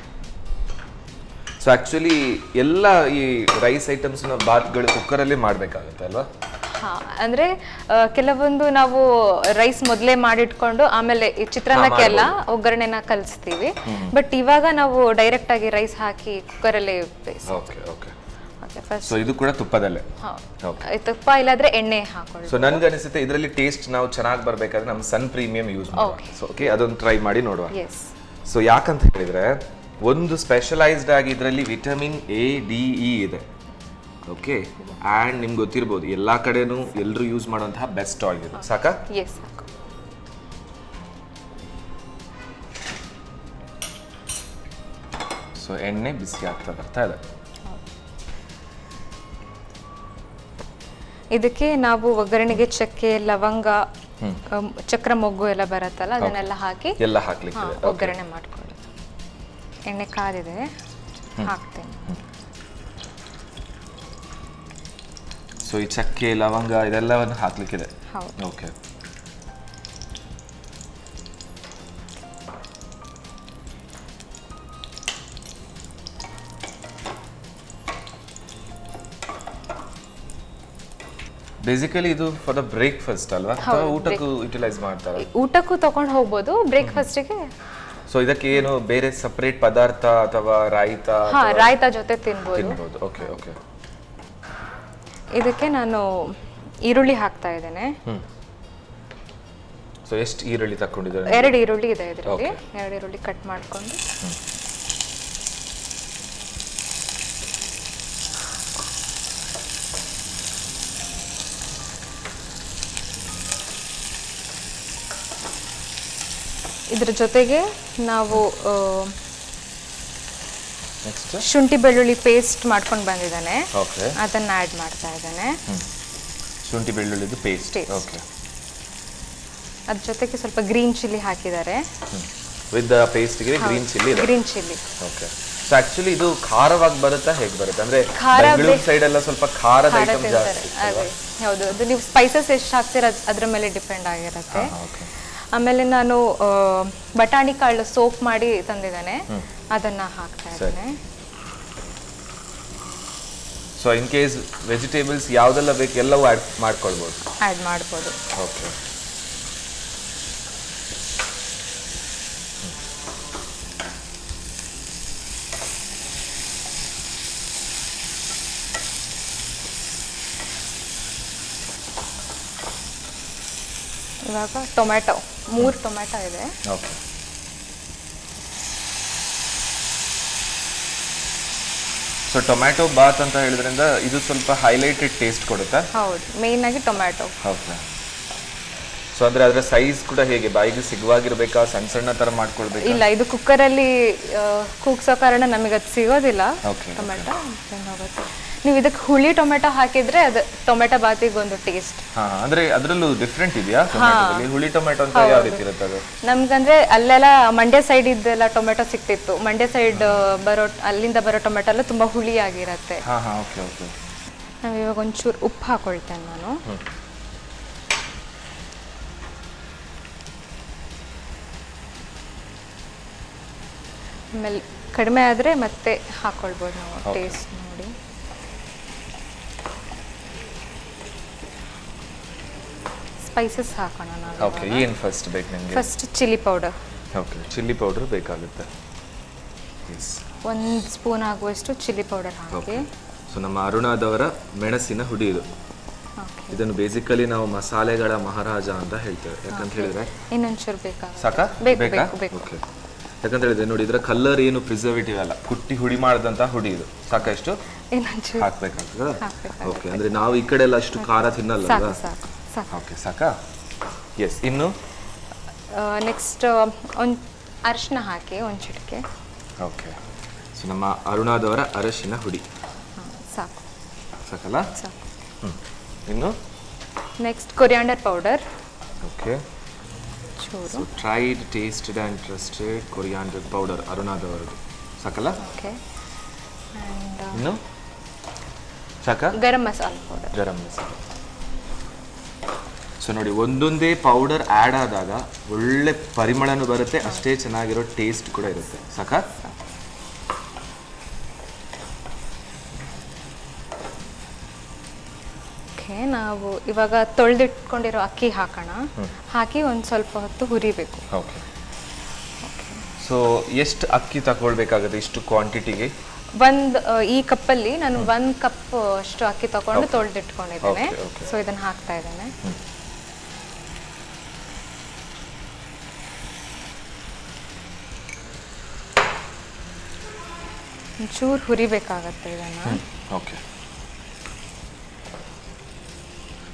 ಸೊ ಆಕ್ಚುಲಿ ಎಲ್ಲ ಈ ರೈಸ್ ಐಟಮ್ಸ್ ಬಾತ್ಗಳು ಕುಕ್ಕರ್ ಅಲ್ಲಿ ಮಾಡ್ಬೇಕಾಗುತ್ತೆ ಅಲ್ವಾ? ಹಾ, ಅಂದ್ರೆ ಕೆಲವೊಂದು ನಾವು ರೈಸ್ ಮೊದಲೇ ಮಾಡಿಟ್ಕೊಂಡು ಆಮೇಲೆ ಈ ಚಿತ್ರಾನ್ನಕ್ಕೆಲ್ಲ ಒಗ್ಗರಣೆನ ಕಲಿಸ್ತೀವಿ. ಬಟ್ ಇವಾಗ ನಾವು ಡೈರೆಕ್ಟ್ ಆಗಿ ರೈಸ್ ಹಾಕಿ ಕುಕ್ಕರ್ ಅಲ್ಲೇ ಓಕೆ ಓಕೆ. ಸೊ ಇದು ಕೂಡ ತುಪ್ಪದಲ್ಲೇ? ತುಪ್ಪ ಇಲ್ಲಾದ್ರೆ ಎಣ್ಣೆ ಹಾಕೊಳ್ಳಿ. ಸೊ ನನ್ಗೆ ಅನಿಸುತ್ತೆ ಇದರಲ್ಲಿ ಟೇಸ್ಟ್ ನಾವು ಚೆನ್ನಾಗಿ ಬರ್ಬೇಕಾದ್ರೆ ನಮ್ಮ ಸನ್ ಪ್ರೀಮಿಯಂ ಯೂಸ್ ಮಾಡೋಣ. ಸೊ ಓಕೆ, ಅದೊಂದು ಟ್ರೈ ಮಾಡಿ ನೋಡುವ. ಸೊ ಯಾಕಂತ ಹೇಳಿದ್ರೆ ಒಂದು ಸ್ಪೆಷಲೈಸ್ಡ್ ಆಗಿ ಇದರಲ್ಲಿ ವಿಟಮಿನ್ ಎ, ಡಿ, ಇ ಇದೆ. ಓಕೆ, ಆ್ಯಂಡ್ ನಿಮ್ಗೆ ಗೊತ್ತಿರ್ಬೋದು ಎಲ್ಲ ಕಡೆನೂ ಎಲ್ಲರೂ ಯೂಸ್ ಮಾಡುವಂತಹ ಬೆಸ್ಟ್ ಆಯಿಲ್ ಇದು. ಸಾಕಾ? ಸಾಕು. ಸೊ ಎಣ್ಣೆ ಬಿಸಿ ಆಗ್ತಾ ಬರ್ತಾ ಇದೆ. ಇದಕ್ಕೆ ನಾವು ಒಗ್ಗರಣೆಗೆ ಚಕ್ಕೆ, ಲವಂಗ, ಚಕ್ರ ಮೊಗ್ಗು ಎಲ್ಲ ಬರುತ್ತಲ್ಲ, ಅದನ್ನೆಲ್ಲ ಹಾಕಿ ಎಲ್ಲ ಹಾಕ್ಲಿಕ್ಕೆ ಒಗ್ಗರಣೆ ಮಾಡ್ಕೊಳ್ಳೋದು. ಎಣ್ಣೆ ಕಾದಿದೆ, ಹಾಕ್ತೇನೆ. ಸೊ ಈ ಚಕ್ಕೆ, ಲವಂಗ ಇದೆಲ್ಲವನ್ನು ಹಾಕ್ಲಿಕ್ಕಿದೆ. ಓಕೆ. ಬೇಸಿಕಲಿ ಇದು ಫಾರ್ ದ ಬ್ರೇಕ್ಫಾಸ್ಟ್ ಅಲ್ವಾ, ಅಥವಾ ಊಟಕ್ಕೂ ಯುಟಿಲೈಸ್ ಮಾಡ್ತಾರೆ? ಊಟಕ್ಕೂ ತಗೊಂಡು ಹೋಗ್ಬೋದು, ಬ್ರೇಕ್ಫಾಸ್ಟಿಗೆ. ಸೊ ಇದಕ್ಕೆ ಏನು ಬೇರೆ ಸಪರೇಟ್ ಪದಾರ್ಥ ಅಥವಾ ರಾಯ್ತಾ? ರಾಯ್ತಾ ಜೊತೆ ತಿನ್ಬೋದು. Okay okay. ಇದಕ್ಕೆ ನಾನು ಈರುಳ್ಳಿ ಹಾಕ್ತಾ ಇದ್ದೇನೆ. ಸೊ ಎಷ್ಟು ಈರುಳ್ಳಿ ತಗೊಂಡಿದ್ದಾರೆ? 2 ಈರುಳ್ಳಿ ಇದೆ ಇದರಲ್ಲಿ. 2 ಈರುಳ್ಳಿ ಕಟ್ ಮಾಡಿಕೊಂಡು ಇದ್ರ ಜೊತೆಗೆ ನಾವು ಶುಂಠಿ ಬೆಳ್ಳುಳ್ಳಿ ಪೇಸ್ಟ್ ಮಾಡ್ಕೊಂಡು ಬಂದಿದ್ದಾನೆ, ಅದನ್ನ ಆ್ಯಡ್ ಮಾಡ್ತಾ ಇದ್ದಾನೆ. ಶುಂಠಿ ಬೆಳ್ಳುಳ್ಳಿದು ಪೇಸ್ಟ್. ಓಕೆ. ಅದ್ರ ಜೊತೆಗೆ ಸ್ವಲ್ಪ ಗ್ರೀನ್ ಚಿಲ್ಲಿ ಹಾಕಿದ್ದಾರೆ. ವಿತ್ ದ ಪೇಸ್ಟ್ಗೆ green chilli. Green chilli. Okay. So actually ಇದು ಖಾರವಾಗಿ ಬರುತ್ತಾ, ಹೇಗೆ ಬರುತ್ತೆ? ಅಂದ್ರೆ ಬೆಂಗಳೂರು ಸೈಡ್ ಎಲ್ಲ ಸ್ವಲ್ಪ ಖಾರದ ಐಟಮ್ ಜಾಸ್ತಿ. ಹೌದು, ಅದು ನೀವು ಸ್ಪೈಸಸ್ ಎಷ್ಟು ಹಾಕ್ತೀರ ಅದ್ರ ಮೇಲೆ ಡಿಪೆಂಡ್ ಆಗಿರುತ್ತೆ. ಆಮೇಲೆ ನಾನು ಬಟಾಣಿ ಕಾಳು ಸೋಪ್ ಮಾಡಿ ತಂದಿದ್ದೇನೆ, ಅದನ್ನ ಹಾಕ್ತಾ ಇದ್ದೇನೆ. ಸೊ ಇನ್ ಕೇಸ್ ವೆಜಿಟೇಬಲ್ಸ್ ಯಾವುದೆಲ್ಲ ಬೇಕು ಎಲ್ಲವೂ ಆ್ಯಡ್ ಮಾಡ್ಕೊಳ್ಬೋದು. ಓಕೆ. ಇವಾಗ ಟೊಮ್ಯಾಟೊ 3 ಟೊಮ್ಯಾಟೊ ಇದೆ. ಓಕೆ. ಸೊ ಟೊಮ್ಯಾಟೊ ಬಾತ್ ಅಂತ ಹೇಳಿದ್ರಿಂದ ಇದು ಸ್ವಲ್ಪ ಹೈಲೈಟೆಡ್ ಟೇಸ್ಟ್ ಕೊಡುತ್ತಾ? ಹೌದು, ಮೇನ್ ಆಗಿ ಟೊಮ್ಯಾಟೊ. ಓಕೆ. ಸೊ ಅಂದ್ರೆ ಅದರ ಸೈಜ್ ಕೂಡ ಹೇಗೆ, ಬಾಯಿಗೆ ಸಿಗುವಾಗಿರ್ಬೇಕಾ, ಸಣ್ಣ ಸಣ್ಣ ತರ ಮಾಡ್ಕೊಳ್ಬೇಕು? ಇಲ್ಲ, ಇದು ಕುಕ್ಕರಲ್ಲಿ ಕೂಗ್ಸೋ ಕಾರಣ ನಮಗೆ ಅದು ಸಿಗೋದಿಲ್ಲ ಟೊಮ್ಯಾಟೊ. ನೀವು ಇದಕ್ಕೆ ಹುಳಿ ಟೊಮೆಟೊ ಹಾಕಿದ್ರೆ ಅದು ಟೊಮೆಟೊ ಬಾತಿಗೆ ಒಂದು ಟೇಸ್ಟ್. ಅಂದ್ರೆ ಅದರಲ್ಲೂ ಡಿಫ್ರೆಂಟ್ ಇದೆಯಾ ಟೊಮೆಟೊದಲ್ಲಿ? ಹುಳಿ ಟೊಮೆಟೊ ಅಂತ ಯಾವ ರೀತಿ ಇರುತ್ತೆ ಅದು? ನಮ್ಗಂದ್ರೆ ಅಲ್ಲೆಲ್ಲ ಮಂಡ್ಯ ಸೈಡ್ ಇದ್ದೆಲ್ಲ ಟೊಮೆಟೊ ಸಿಕ್ತಿತ್ತು. ಮಂಡ್ಯ ಸೈಡ್ ಅಲ್ಲಿಂದ ಬರೋ ಟೊಮೆಟೊ ಎಲ್ಲ ತುಂಬಾ ಹುಳಿ ಆಗಿರತ್ತೆ. ನಾವು ಇವಾಗ ಒಂಚೂರು ಉಪ್ಪು ಹಾಕೊಳ್ತೇನೆ ನಾನು. ಆಮೇಲೆ ಕಡಿಮೆ ಆದ್ರೆ ಮತ್ತೆ ಹಾಕೊಳ್ಬೋದು ನಾವು, ಟೇಸ್ಟ್ ನೋಡಿ. ಸ್ಪೈಸಸ್ ಹಾಕೋಣ ನಾವು. ಓಕೆ. ಏನು ಫಸ್ಟ್ ಬೇಕು ನಿಮಗೆ? First chilli powder. Okay, chilli powder ಬೇಕಾಗುತ್ತೆ. ಎಸ್, 1 ಸ್ಪೂನ್ ಆಗುವಷ್ಟು ಚಿಲ್ಲಿ ಪೌಡರ್ ಹಾಕಿ. ಸೊ ನಮ್ಮ ಅರುಣಾದವರ ಮೆಣಸಿನ ಹುಡಿ ಇದು. ಇದನ್ನು ಬೇಸಿಕಲಿ ನಾವು ಮಸಾಲೆಗಳ ಮಹಾರಾಜ ಅಂತ ಹೇಳ್ತೇವೆ. ಯಾಕಂತ ಹೇಳಿದ್ರೆ ಇನ್ನೊಂಚೂರು ಬೇಕಾ? ಸಾಕಾ? ಬೇಕಾ? ಬೇಕು. ಓಕೆ. ಯಾಕಂತ ಹೇಳಿದ್ರೆ ನೋಡಿ, ಇದರ ಕಲರ್ ಏನು ಪ್ರಿಸರ್ವೇಟಿವ್ ಅಲ್ಲ, ಕುಟ್ಟಿ ಹುಡಿ ಮಾಡಿದಂತ ಹುಡಿ ಇದು. ಸಾಕಷ್ಟು ಇನ್ನೊಂಚೂರು ಹಾಕ್ಬೇಕಾಗ್ತದ? ಓಕೆ. ಅಂದ್ರೆ ನಾವು ಈ ಕಡೆ ಎಲ್ಲ ಅಷ್ಟು ಖಾರ ತಿನ್ನಲ್ಲ ಅಲ್ವಾ? ಓಕೆ, ಸಾಕಾ? ಎಸ್. ಇನ್ನು ನೆಕ್ಸ್ಟ್ ಒಂದು ಅರಿಶಿನ ಹಾಕಿ, ಒಂದು ಚಿಟಿಕೆ. ಓಕೆ. ಸೊ ನಮ್ಮ ಅರುಣಾದವರ ಅರಿಶಿನ ಹುಡಿ ಸಾಕು. ಸಾಕಲ್ಲ? ಸಾಕು. ಇನ್ನು ನೆಕ್ಸ್ಟ್ ಕೊರಿಯಾಂಡರ್ ಪೌಡರ್. ಓಕೆ. ಚೂರು tried, tasted and trusted coriander powder ಅರುಣಾದವರದು. ಸಾಕಲ್ಲ? ಓಕೆ. ಇನ್ನು ಸಾಕಾ? ಗರಂ ಮಸಾಲ ಪೌಡರ್. ಗರಂ ಮಸಾಲ. ಸೊ ನೋಡಿ, ಒಂದೊಂದೇ ಪೌಡರ್ ಆ್ಯಡ್ ಆದಾಗ ಒಳ್ಳೆ ಪರಿಮಳನೂ ಬರುತ್ತೆ, ಅಷ್ಟೇ ಚೆನ್ನಾಗಿರೋ ಟೇಸ್ಟ್ ಕೂಡ ಇರುತ್ತೆ. ಸಾಕಾ? ಓಕೆ. ನಾವು ಇವಾಗ ತೊಳೆದಿಟ್ಕೊಂಡಿರೋ ಅಕ್ಕಿ ಹಾಕೋಣ. ಹಾಕಿ ಒಂದು ಸ್ವಲ್ಪ ಹೊತ್ತು ಹುರಿಬೇಕು. ಓಕೆ. ಸೊ ಎಷ್ಟು ಅಕ್ಕಿ ತಗೊಳ್ಬೇಕಾಗುತ್ತೆ ಇಷ್ಟು ಕ್ವಾಂಟಿಟಿಗೆ? ಈ ಕಪ್ಪಲ್ಲಿ ನಾನು 1 ಕಪ್ ಅಷ್ಟು ಅಕ್ಕಿ ತಗೊಂಡು ತೊಳೆದಿಟ್ಕೊಂಡಿದ್ದೇನೆ. ಸೊ ಇದನ್ನು ಹಾಕ್ತಾ ಇದ್ದೇನೆ. ಒಂಚೂರು ಹುರಿಬೇಕಾಗತ್ತೆ ಇದನ್ನು. ಓಕೆ.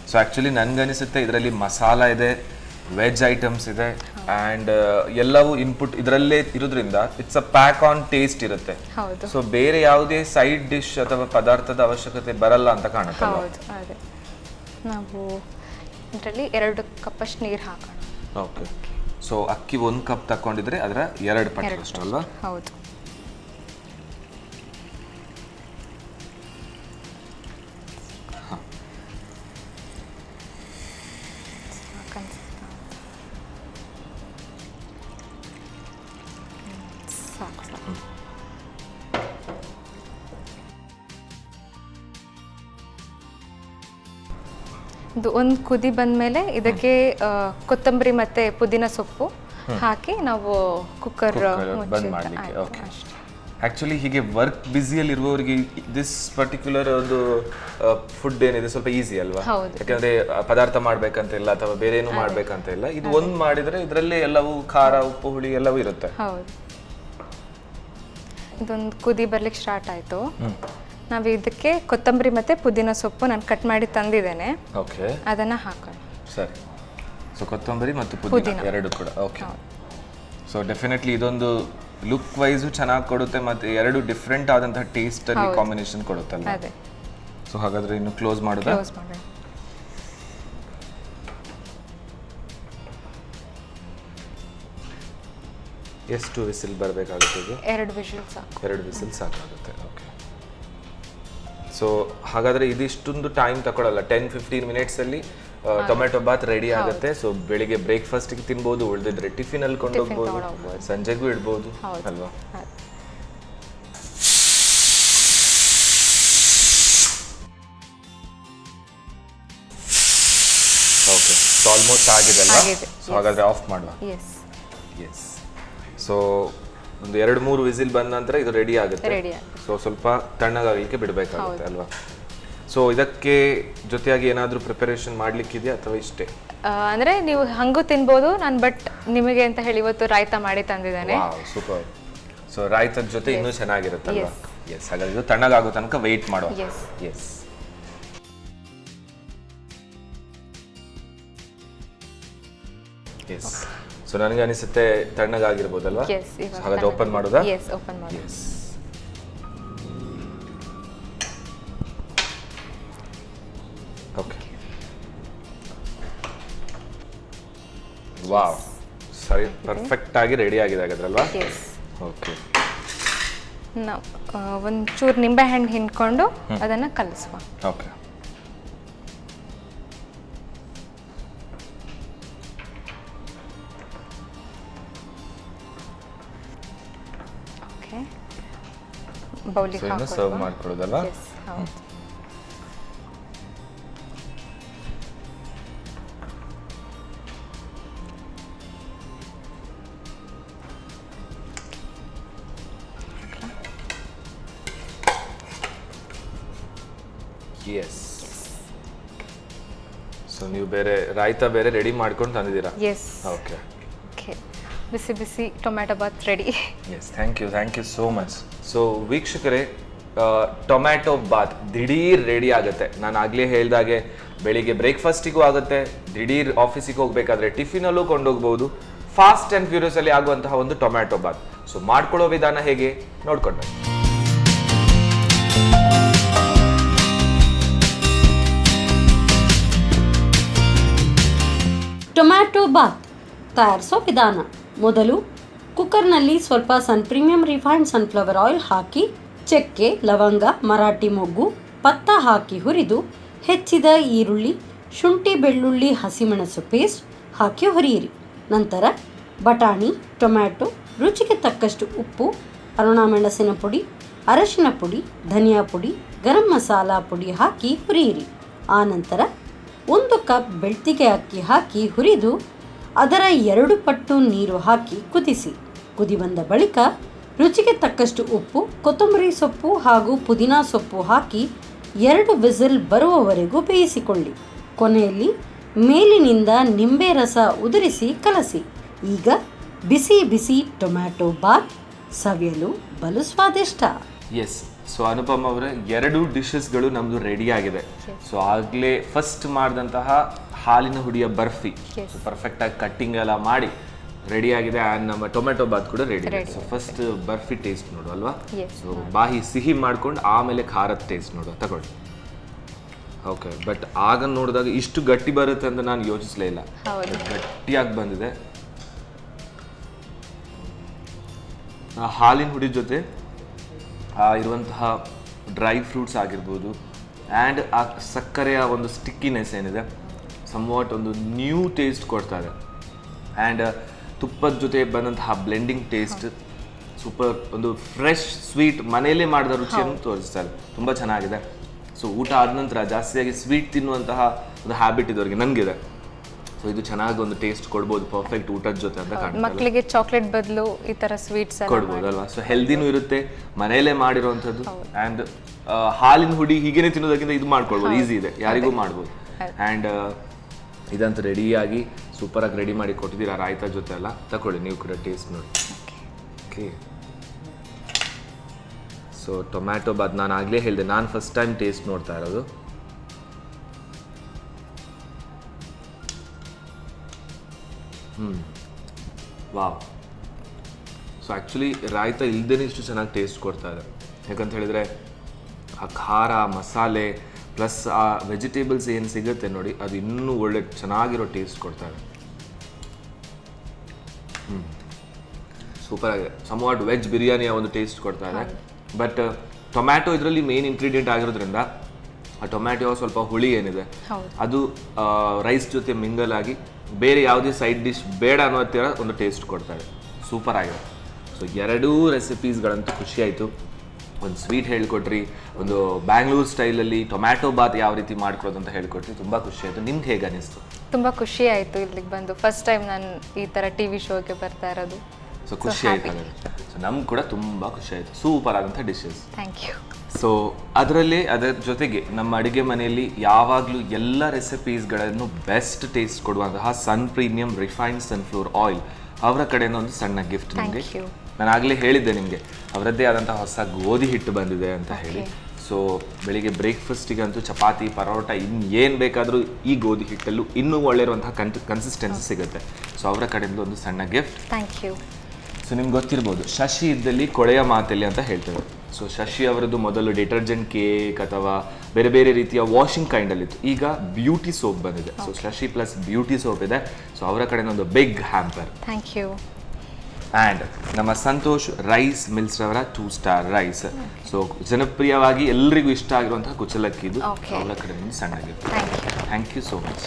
ಸೊ ಆ್ಯಕ್ಚುಲಿ ನನಗನಿಸುತ್ತೆ ಇದರಲ್ಲಿ ಮಸಾಲ ಇದೆ, ವೆಜ್ ಐಟಮ್ಸ್ ಇದೆ, ಆ್ಯಂಡ್ ಎಲ್ಲವೂ ಇನ್ಪುಟ್ ಇದರಲ್ಲೇ ಇರೋದ್ರಿಂದ it's a pack on taste ಇರುತ್ತೆ. ಹೌದು. ಸೊ ಬೇರೆ ಯಾವುದೇ ಸೈಡ್ ಡಿಶ್ ಅಥವಾ ಪದಾರ್ಥದ ಅವಶ್ಯಕತೆ ಬರಲ್ಲ ಅಂತ ಕಾಣುತ್ತೆ. ಹೌದು, ಅದೇ. ನಾವು ಇದರಲ್ಲಿ 2 ಕಪ್ಪಷ್ಟು ನೀರು ಹಾಕೋಣ. ಓಕೆ. ಸೊ ಅಕ್ಕಿ 1 ಕಪ್ ತಗೊಂಡಿದ್ರೆ ಅದರ 2 ಪಟ್ಟು ಅಲ್ವಾ? ಹೌದು. ಇದು ಒಂದು ಕುದಿ ಬಂದಮೇಲೆ ಇದಕ್ಕೆ ಕೊತ್ತಂಬರಿ ಮತ್ತೆ ಪುದೀನ ಸೊಪ್ಪು ಹಾಕಿ ನಾವು ಕುಕ್ಕರ್ ಬಂದ್ ಮಾಡಲಿಕ್ಕೆ. ಓಕೆ. ಆ್ಯಕ್ಚುಲಿ ಹೀಗೆ ವರ್ಕ್ ಬ್ಯುಸಿಯಲ್ಲಿ ಇರುವವರಿಗೆ ದಿಸ್ ಪರ್ಟಿಕ್ಯುಲರ್ ಒಂದು ಫುಡ್ ಏನಿದೆ ಸ್ವಲ್ಪ ಈಸಿ ಅಲ್ವಾ? ಹೌದು. ಯಾಕಂದ್ರೆ ಪದಾರ್ಥ ಮಾಡ್ಬೇಕಂತ ಇಲ್ಲ ಅಥವಾ ಬೇರೆ ಏನು ಮಾಡ್ಬೇಕಂತ ಇಲ್ಲ, ಇದು ಒಂದು ಮಾಡಿದ್ರೆ ಇದರಲ್ಲೇ ಎಲ್ಲವೂ ಖಾರ ಉಪ್ಪು ಹುಳಿ ಎಲ್ಲವೂ ಇರುತ್ತೆ. ಹೌದು. ಇದೊಂದು ಕುದಿ ಬರ್ಲಿಕ್ಕೆ ಸ್ಟಾರ್ಟ್ ಆಯಿತು. ನಾವು ಇದಕ್ಕೆ ಕೊತ್ತಂಬರಿ ಮತ್ತು ಪುದೀನ ಸೊಪ್ಪು ನಾನು ಕಟ್ ಮಾಡಿ ತಂದಿದ್ದೇನೆ. ಓಕೆ, ಅದನ್ನು ಹಾಕೋಣ. ಸರಿ. ಸೊ ಕೊತ್ತಂಬರಿ ಮತ್ತು ಪುದೀನ ಎರಡು ಕೂಡ. ಓಕೆ. ಸೊ ಡೆಫಿನೆಟ್ಲಿ ಇದೊಂದು ಲುಕ್ ವೈಸು ಚೆನ್ನಾಗಿ ಕೊಡುತ್ತೆ ಮತ್ತು ಎರಡು ಡಿಫ್ರೆಂಟ್ ಆದಂತಹ ಟೇಸ್ಟ್ ಅಲ್ಲಿ ಕಾಂಬಿನೇಷನ್ ಕೊಡುತ್ತಲ್ಲ. ಅದೇ. ಸೊ ಹಾಗಾದ್ರೆ ಇನ್ನು ಕ್ಲೋಸ್ ಮಾಡೋದಾ? ಕ್ಲೋಸ್ ಮಾಡೋಣ. ಎಷ್ಟು ವಿಸಿಲ್ ಬರಬೇಕಾಗುತ್ತೆ ಇದು? 2 ವಿಷಲ್ ಸಾಕು. 2 ವಿಸಿಲ್ ಸಾಕಾಗುತ್ತೆ. ಓಕೆ. ಸೊ ಹಾಗಾದ್ರೆ ಇದಿಷ್ಟೊಂದು ಟೈಮ್ ತಗೊಳ್ಳಲ್ಲ, 10-15 ಮಿನಿಟ್ಸ್ ಅಲ್ಲಿ ಟೊಮೆಟೊ ಬಾತ್ ರೆಡಿ ಆಗುತ್ತೆ. ಸೊ ಬೆಳಿಗ್ಗೆ ಬ್ರೇಕ್ಫಾಸ್ಟ್ಗೆ ತಿನ್ಬೋದು, ಉಳಿದಿದ್ರೆ ಟಿಫಿನ್ ಅಲ್ಲಿ ಕೊಂಡೋಗ್ಬೋದು, ಸಂಜೆಗೂ ಇಡ್ಬೋದು ಅಲ್ವಾ? ಓಕೆ, ಸೊ ಆಲ್ಮೋಸ್ಟ್ ಆಗಿದೆ ಅಲ್ವಾ? ಸೊ ಹಾಗಾದ್ರೆ ಆಫ್ ಮಾಡುವ. ಎಸ್. ಸೊ ಒಂದು 2-3 ವಿಸಿಲ್ ಬಂದ ನಂತರ ಇದು ರೆಡಿ ಆಗುತ್ತೆ. ಸೊ ಸ್ವಲ್ಪ ತಣ್ಣಗಾಗಲಿಕ್ಕೆ ಬಿಡಬೇಕಾಗುತ್ತೆ ಅಲ್ವಾ? ಸೊ ಇದಕ್ಕೆ ಜೊತೆಯಾಗಿ ಏನಾದರೂ ಪ್ರಿಪರೇಷನ್ ಮಾಡ್ಲಿಕ್ಕಿದೆಯಾ ಅಥವಾ ಇಷ್ಟೇ? ಅಂದರೆ ನೀವು ಹಂಗೂ ತಿನ್ಬೋದು, ನಾನು ಬಟ್ ನಿಮಗೆ ಅಂತ ಹೇಳಿ ಇವತ್ತು ರಾಯ್ತ ಮಾಡಿ ತಂದಿದ್ದೇನೆ. ಸೂಪರ್. ಸೊ ರಾಯ್ತದ ಜೊತೆ ಇನ್ನೂ ಚೆನ್ನಾಗಿರುತ್ತಲ್ವಾ? ಎಸ್. ಹಾಗಾದ್ರೆ ಇದು ತಣ್ಣಗಾಗೋ ತನಕ ವೆಯ್ಟ್ ಮಾಡುವ. ಎಸ್. ಎಸ್. ಸೊ ನನಗೆ ಅನಿಸುತ್ತೆ ತಣ್ಣಗಾಗಿರ್ಬೋದಲ್ವಾ? ಹಾಗಾದ್ರೆ ಓಪನ್ ಮಾಡೋದಾ? ಎಸ್, ಓಪನ್ ಮಾಡಿ. ಎಸ್. ಓಕೆ. ವಾವ್, ಸರಿ, ಪರ್ಫೆಕ್ಟ್ ಆಗಿ ರೆಡಿ ಆಗಿದೆ ಹಾಗಾದ್ರಲ್ವಾ? ಓಕೆ. ನಾವು ಒಂಚೂರು ನಿಂಬೆ ಹಣ್ಣು ಹಿಂಡ್ಕೊಂಡು ಅದನ್ನು ಕಲಿಸುವ. ಓಕೆ. ಓಕೆ, ಬೌಲಿಗೆ ಹಾಕಿ ಸರ್ವ್ ಮಾಡ್ಕೊಳ್ಳೋದಲ್ವಾ? ಹೌದು. ಎಸ್. ಸೊ ನೀವು ಬೇರೆ ರಾಯ್ತ ಬೇರೆ ರೆಡಿ ಮಾಡ್ಕೊಂಡು ತಂದಿದ್ದೀರಾ? ಎಸ್. ಓಕೆ. ಓಕೆ, ಬಿಸಿ ಬಿಸಿ tomato bath ready. Yes, thank you so much. So ವೀಕ್ಷಕರೇ, ಟೊಮ್ಯಾಟೊ ಬಾತ್ ದಿಢೀರ್ ರೆಡಿ ಆಗುತ್ತೆ. ನಾನು ಆಗಲೇ ಹೇಳ್ದಾಗೆ ಬೆಳಿಗ್ಗೆ ಬ್ರೇಕ್ಫಾಸ್ಟಿಗೂ ಆಗುತ್ತೆ, ದಿಢೀರ್ ಆಫೀಸಿಗೆ ಹೋಗಬೇಕಾದ್ರೆ ಟಿಫಿನಲ್ಲೂ ಕೊಂಡೋಗ್ಬೋದು. ಫಾಸ್ಟ್ ಆ್ಯಂಡ್ ಫ್ಯೂರಿಯಸ್ ಅಲ್ಲಿ ಆಗುವಂತಹ ಒಂದು ಟೊಮ್ಯಾಟೊ ಬಾತ್. ಸೊ ಮಾಡ್ಕೊಳ್ಳೋ ವಿಧಾನ ಹೇಗೆ ನೋಡ್ಕೊಂಡು. ಟೊಮ್ಯಾಟೊ ಬಾತ್ ತಯಾರಿಸೋ ವಿಧಾನ. ಮೊದಲು ಕುಕ್ಕರ್ನಲ್ಲಿ ಸ್ವಲ್ಪ ಸನ್ ಪ್ರೀಮಿಯಂ ರಿಫೈನ್ಡ್ ಸನ್ಫ್ಲವರ್ ಆಯಿಲ್ ಹಾಕಿ ಚಕ್ಕೆ, ಲವಂಗ, ಮರಾಠಿ ಮೊಗ್ಗು, ಪತ್ತ ಹಾಕಿ ಹುರಿದು ಹೆಚ್ಚಿದ ಈರುಳ್ಳಿ, ಶುಂಠಿ ಬೆಳ್ಳುಳ್ಳಿ ಹಸಿಮೆಣಸು ಪೇಸ್ಟ್ ಹಾಕಿ ಹುರಿಯಿರಿ. ನಂತರ ಬಟಾಣಿ, ಟೊಮ್ಯಾಟೊ, ರುಚಿಗೆ ತಕ್ಕಷ್ಟು ಉಪ್ಪು, ಅರುಣಮೆಣಸಿನ ಪುಡಿ, ಅರಶಿನ ಪುಡಿ, ಧನಿಯಾ ಪುಡಿ, ಗರಂ ಮಸಾಲ ಪುಡಿ ಹಾಕಿ ಹುರಿಯಿರಿ. ಆನಂತರ 1 ಕಪ್ ಬೆಳ್ತಿಗೆ ಅಕ್ಕಿ ಹಾಕಿ ಹುರಿದು ಅದರ 2 ಪಟ್ಟು ನೀರು ಹಾಕಿ ಕುದಿಸಿ. ಕುದಿ ಬಂದ ಬಳಿಕ ರುಚಿಗೆ ತಕ್ಕಷ್ಟು ಉಪ್ಪು, ಕೊತ್ತಂಬರಿ ಸೊಪ್ಪು ಹಾಗೂ ಪುದೀನ ಸೊಪ್ಪು ಹಾಕಿ 2 ವಿಸಿಲ್ ಬರುವವರೆಗೂ ಬೇಯಿಸಿಕೊಳ್ಳಿ. ಕೊನೆಯಲ್ಲಿ ಮೇಲಿನಿಂದ ನಿಂಬೆ ರಸ ಉದುರಿಸಿ ಕಲಸಿ. ಈಗ ಬಿಸಿ ಬಿಸಿ ಟೊಮ್ಯಾಟೊ ಬಾತ್ ಸವಿಯಲು ಬಲು ಸ್ವಾದಿಷ್ಟ. ಎಸ್. ಸೊ ಅನುಪಮ್ ಅವರೇ, 2 ಡಿಶಸ್ಗಳು ನಮ್ಮದು ರೆಡಿ ಆಗಿದೆ. ಸೊ ಆಗಲೇ ಫಸ್ಟ್ ಮಾಡಿದಂತಹ ಹಾಲಿನ ಹುಡಿಯ ಬರ್ಫಿ ಪರ್ಫೆಕ್ಟಾಗಿ ಕಟ್ಟಿಂಗ್ ಎಲ್ಲ ಮಾಡಿ ರೆಡಿ ಆಗಿದೆ. ಆ್ಯಂಡ್ ನಮ್ಮ ಟೊಮೆಟೊ ಬಾತ್ ಕೂಡ ರೆಡಿ ಇದೆ. ಸೊ ಫಸ್ಟ್ ಬರ್ಫಿ ಟೇಸ್ಟ್ ನೋಡು ಅಲ್ವಾ? ಸೊ ಬಾಯಿ ಸಿಹಿ ಮಾಡ್ಕೊಂಡು ಆಮೇಲೆ ಖಾರದ ಟೇಸ್ಟ್ ನೋಡು, ತಗೊಳ್ಳಿ. ಓಕೆ, ಬಟ್ ಆಗ ನೋಡಿದಾಗ ಇಷ್ಟು ಗಟ್ಟಿ ಬರುತ್ತೆ ಅಂತ ನಾನು ಯೋಚಿಸಲೇ ಇಲ್ಲ. ಗಟ್ಟಿಯಾಗಿ ಬಂದಿದೆ. ಹಾಲಿನ ಹುಡಿ ಜೊತೆ ಇರುವಂತಹ ಡ್ರೈ ಫ್ರೂಟ್ಸ್ ಆಗಿರ್ಬೋದು ಆ್ಯಂಡ್ ಆ ಸಕ್ಕರೆಯ ಒಂದು ಸ್ಟಿಕ್ಕಿನೆಸ್ ಏನಿದೆ ಸಮ್ವಾಟ್ ಒಂದು ನ್ಯೂ ಟೇಸ್ಟ್ ಕೊಡ್ತಾ ಇದೆ. ಆ್ಯಂಡ್ ತುಪ್ಪದ ಜೊತೆ ಬಂದಂತಹ ಬ್ಲೆಂಡಿಂಗ್ ಟೇಸ್ಟ್ ಸೂಪರ್, ಒಂದು ಫ್ರೆಶ್ ಸ್ವೀಟ್ ಮನೆಯಲ್ಲೇ ಮಾಡಿದ ರುಚಿಯನ್ನು ತೋರಿಸ್ತಾರೆ. ತುಂಬ ಚೆನ್ನಾಗಿದೆ. ಸೊ ಊಟ ಆದ ನಂತರ ಜಾಸ್ತಿಯಾಗಿ ಸ್ವೀಟ್ ತಿನ್ನುವಂತಹ ಒಂದು ಹ್ಯಾಬಿಟ್ ಇದವರಿಗೆ ನನಗಿದೆ. ಸೊ ಇದು ಚೆನ್ನಾಗಿ ಒಂದು ಟೇಸ್ಟ್ ಕೊಡ್ಬೋದು, ಪರ್ಫೆಕ್ಟ್ ಊಟದ ಜೊತೆ ಅಂತ ಕಾಣ್ತದೆ. ಮಕ್ಕಳಿಗೆ ಚಾಕ್ಲೇಟ್ ಬದಲು ಈ ತರ ಸ್ವೀಟ್ಸ್ ಕೊಡ್ಬೋದು ಅಲ್ವಾ. ಸೊ ಹೆಲ್ದಿನೂ ಇರುತ್ತೆ, ಮನೆಯಲ್ಲೇ ಮಾಡಿರೋವಂಥದ್ದು. ಆ್ಯಂಡ್ ಹಾಲಿನ ಹುಡಿ ಹೀಗೇನೆ ತಿನ್ನೋದಕ್ಕಿಂತ ಇದು ಮಾಡ್ಕೊಳ್ಬೋದು, ಈಸಿ ಇದೆ, ಯಾರಿಗೂ ಮಾಡ್ಬೋದು. ಆ್ಯಂಡ್ ಇದಂತೂ ರೆಡಿಯಾಗಿ ಸೂಪರಾಗಿ ರೆಡಿ ಮಾಡಿ ಕೊಟ್ಟಿದ್ದೀರಾ ರಾಯ್ತಾ ಜೊತೆ ಎಲ್ಲ. ತಗೊಳ್ಳಿ ನೀವು ಕೂಡ ಟೇಸ್ಟ್ ನೋಡಿ. ಓಕೆ, ಸೊ ಟೊಮ್ಯಾಟೊ ಬಾತ್ ನಾನು ಆಗಲೇ ಹೇಳಿದೆ, ನಾನು ಫಸ್ಟ್ ಟೈಮ್ ಟೇಸ್ಟ್ ನೋಡ್ತಾ ಇರೋದು. ವಾವ್. ಸೊ ಆ್ಯಕ್ಚುಲಿ ರಾಯ್ತಾ ಇಲ್ಲದೇ ಇಷ್ಟು ಚೆನ್ನಾಗಿ ಟೇಸ್ಟ್ ಕೊಡ್ತಾ ಇದೆ. ಯಾಕಂತ ಹೇಳಿದರೆ ಆ ಖಾರ ಮಸಾಲೆ ಪ್ಲಸ್ ಆ ವೆಜಿಟೇಬಲ್ಸ್ ಏನು ಸಿಗುತ್ತೆ ನೋಡಿ, ಅದು ಇನ್ನೂ ಒಳ್ಳೆ ಚೆನ್ನಾಗಿರೋ ಟೇಸ್ಟ್ ಕೊಡ್ತಾ ಇದೆ. ಸೂಪರ್ ಆಗಿದೆ. ಸಮವಾಟ್ ವೆಜ್ ಬಿರಿಯಾನಿಯ ಒಂದು ಟೇಸ್ಟ್ ಕೊಡ್ತಾ ಇದೆ. ಬಟ್ ಟೊಮ್ಯಾಟೊ ಇದರಲ್ಲಿ ಮೇನ್ ಇಂಗ್ರೀಡಿಯೆಂಟ್ ಆಗಿರೋದ್ರಿಂದ ಆ ಟೊಮ್ಯಾಟೊ ಸ್ವಲ್ಪ ಹುಳಿ ಏನಿದೆ ಅದು ರೈಸ್ ಜೊತೆ ಮಿಂಗಲ್ ಆಗಿ ಬೇರೆ ಯಾವುದೇ ಸೈಡ್ ಡಿಶ್ ಬೇಡ ಅನ್ನೋ ಥರ ಒಂದು ಟೇಸ್ಟ್ ಕೊಡ್ತಾರೆ. ಸೂಪರ್ ಆಗಿದೆ. ಸೊ ಎರಡೂ ರೆಸಿಪೀಸ್ಗಳಂತೂ ಖುಷಿ ಆಯಿತು. ಒಂದು ಸ್ವೀಟ್ ಹೇಳ್ಕೊಟ್ರಿ, ಒಂದು ಬ್ಯಾಂಗ್ಳೂರ್ ಸ್ಟೈಲಲ್ಲಿ ಟೊಮ್ಯಾಟೊ ಬಾತ್ ಯಾವ ರೀತಿ ಮಾಡ್ಕೊಡೋದು ಅಂತ ಹೇಳ್ಕೊಟ್ರಿ. ತುಂಬ ಖುಷಿ ಆಯಿತು. ನಿಮ್ಗೆ ಹೇಗೆ ಅನಿಸ್ತು? ತುಂಬ ಖುಷಿ ಆಯಿತು ಇಲ್ಲಿಗೆ ಬಂದು. ಫಸ್ಟ್ ಟೈಮ್ ನಾನು ಈ ಥರ ಟಿ ವಿ ಶೋಗೆ ಬರ್ತಾ ಇರೋದು. ಸೊ ಖುಷಿ ಆಯ್ತು ಹಾಗಾದ್ರೆ. ಸೊ ನಮ್ಗೆ ಕೂಡ ತುಂಬ ಖುಷಿ ಆಯಿತು. ಸೂಪರ್ ಆದಂಥ ಡಿಶಸ್. Thank you. ಸೊ ಅದರ ಜೊತೆಗೆ ನಮ್ಮ ಅಡುಗೆ ಮನೆಯಲ್ಲಿ ಯಾವಾಗಲೂ ಎಲ್ಲ ರೆಸಿಪೀಸ್ಗಳನ್ನು ಬೆಸ್ಟ್ ಟೇಸ್ಟ್ ಕೊಡುವಂತಹ ಸನ್ ಪ್ರೀಮಿಯಂ ರಿಫೈನ್ಡ್ ಸನ್ಫ್ಲವರ್ ಆಯಿಲ್ ಅವರ ಕಡೆಯಿಂದ ಒಂದು ಸಣ್ಣ ಗಿಫ್ಟ್ ನಿಮಗೆ. ನಾನು ಆಗಲೇ ಹೇಳಿದ್ದೆ ನಿಮಗೆ ಅವರದ್ದೇ ಆದಂತಹ ಹೊಸ ಗೋಧಿ ಹಿಟ್ಟು ಬಂದಿದೆ ಅಂತ ಹೇಳಿ. ಸೊ ಬೆಳಿಗ್ಗೆ ಬ್ರೇಕ್ಫಾಸ್ಟಿಗಂತೂ ಚಪಾತಿ ಪರೋಟ ಏನು ಬೇಕಾದರೂ ಈ ಗೋಧಿ ಹಿಟ್ಟಲ್ಲೂ ಇನ್ನೂ ಒಳ್ಳೆ ಇರುವಂತಹ ಕನ್ಸಿಸ್ಟೆನ್ಸಿ ಸಿಗುತ್ತೆ. ಸೊ ಅವರ ಕಡೆಯಿಂದ ಒಂದು ಸಣ್ಣ ಗಿಫ್ಟ್. Thank you. ಸೊ ನಿಮ್ಗೆ ಗೊತ್ತಿರ್ಬೋದು, ಶಶಿ ಇದ್ದಲ್ಲಿ ಕೊಳೆಯ ಮಾತೆಲ್ಲಿ ಅಂತ ಹೇಳ್ತೇವೆ. ಸೊ ಶಶಿ ಅವರದ್ದು ಮೊದಲು ಡಿಟರ್ಜೆಂಟ್ ಕೇಕ್ ಅಥವಾ ಬೇರೆ ಬೇರೆ ರೀತಿಯ ವಾಷಿಂಗ್ ಕೈಂಡಲ್ಲಿತ್ತು. ಈಗ ಬ್ಯೂಟಿ ಸೋಪ್ ಬಂದಿದೆ. So Shashi plus beauty soap ಇದೆ. ಸೊ ಅವರ ಕಡೆಯಿಂದ ಒಂದು big hamper. Thank you. And ನಮ್ಮ ಸಂತೋಷ್ ರೈಸ್ ಮಿಲ್ಸ್ ರವರ 2 ಸ್ಟಾರ್ ರೈಸ್. ಸೊ ಜನಪ್ರಿಯವಾಗಿ ಎಲ್ರಿಗೂ ಇಷ್ಟ ಆಗಿರುವಂತಹ ಕುಚಲಕ್ಕಿ ಇದು. ಅವರ ಕಡೆಯಿಂದ ಸಣ್ಣ gift. Thank you so much.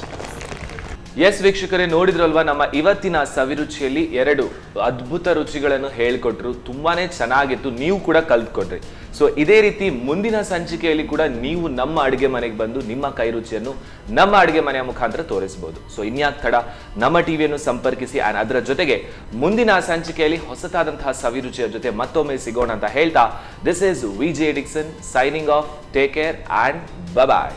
Yes ವೀಕ್ಷಕರೇ, ನೋಡಿದ್ರಲ್ವಾ ನಮ್ಮ ಇವತ್ತಿನ ಸವಿರುಚಿಯಲ್ಲಿ 2 ಅದ್ಭುತ ರುಚಿಗಳನ್ನು ಹೇಳ್ಕೊಟ್ರು. ತುಂಬಾನೇ ಚೆನ್ನಾಗಿತ್ತು, ನೀವು ಕೂಡ ಕಲ್ತ್ಕೊಟ್ರಿ. ಸೊ ಇದೇ ರೀತಿ ಮುಂದಿನ ಸಂಚಿಕೆಯಲ್ಲಿ ಕೂಡ ನೀವು ನಮ್ಮ ಅಡುಗೆ ಮನೆಗೆ ಬಂದು ನಿಮ್ಮ ಕೈ ರುಚಿಯನ್ನು ನಮ್ಮ ಅಡುಗೆ ಮನೆಯ ಮುಖಾಂತರ ತೋರಿಸಬಹುದು. ಸೊ ಇನ್ಯಾಕ್ ತಡ, ನಮ್ಮ ಟಿವಿಯನ್ನು ಸಂಪರ್ಕಿಸಿ. ಆ್ಯಂಡ್ ಅದರ ಜೊತೆಗೆ ಮುಂದಿನ ಸಂಚಿಕೆಯಲ್ಲಿ ಹೊಸತಾದಂತಹ ಸವಿರುಚಿಯ ಜೊತೆ ಮತ್ತೊಮ್ಮೆ ಸಿಗೋಣ ಅಂತ ಹೇಳ್ತಾ, this is VJ Dixon signing off. Take care and bye.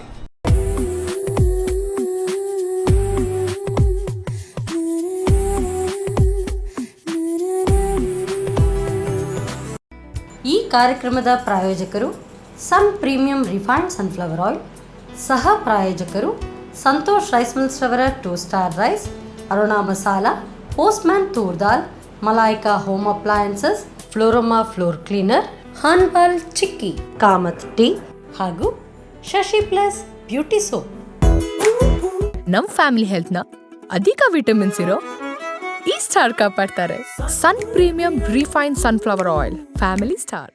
ಈ ಕಾರ್ಯಕ್ರಮದ ಪ್ರಾಯೋಜಕರು Sun Premium refined sunflower oil, ಸಹ ಪ್ರಾಯೋಜಕರು ಸಂತೋಷ್ ರೈಸ್ ಮಿಲ್ಸ್ ರವರ 2 star rice, Aruna masala, Postman toor dal, Malaika home appliances, Floroma floor cleaner, Hanbal chikki, Kamath tea ಹಾಗೂ ಶಶಿ ಪ್ಲಸ್ ಬ್ಯೂಟಿ ಸೋಪ್. ನಮ್ ಫ್ಯಾಮಿಲಿ ಹೆಲ್ತ್ನ ಅಧಿಕ ವಿಟಮಿನ್ಸ್ ಇರೋ ಈ ಸ್ಟಾರ್ ಕಾಪಾಡ್ತಾರೆ. Sun Premium refined sunflower oil, family star.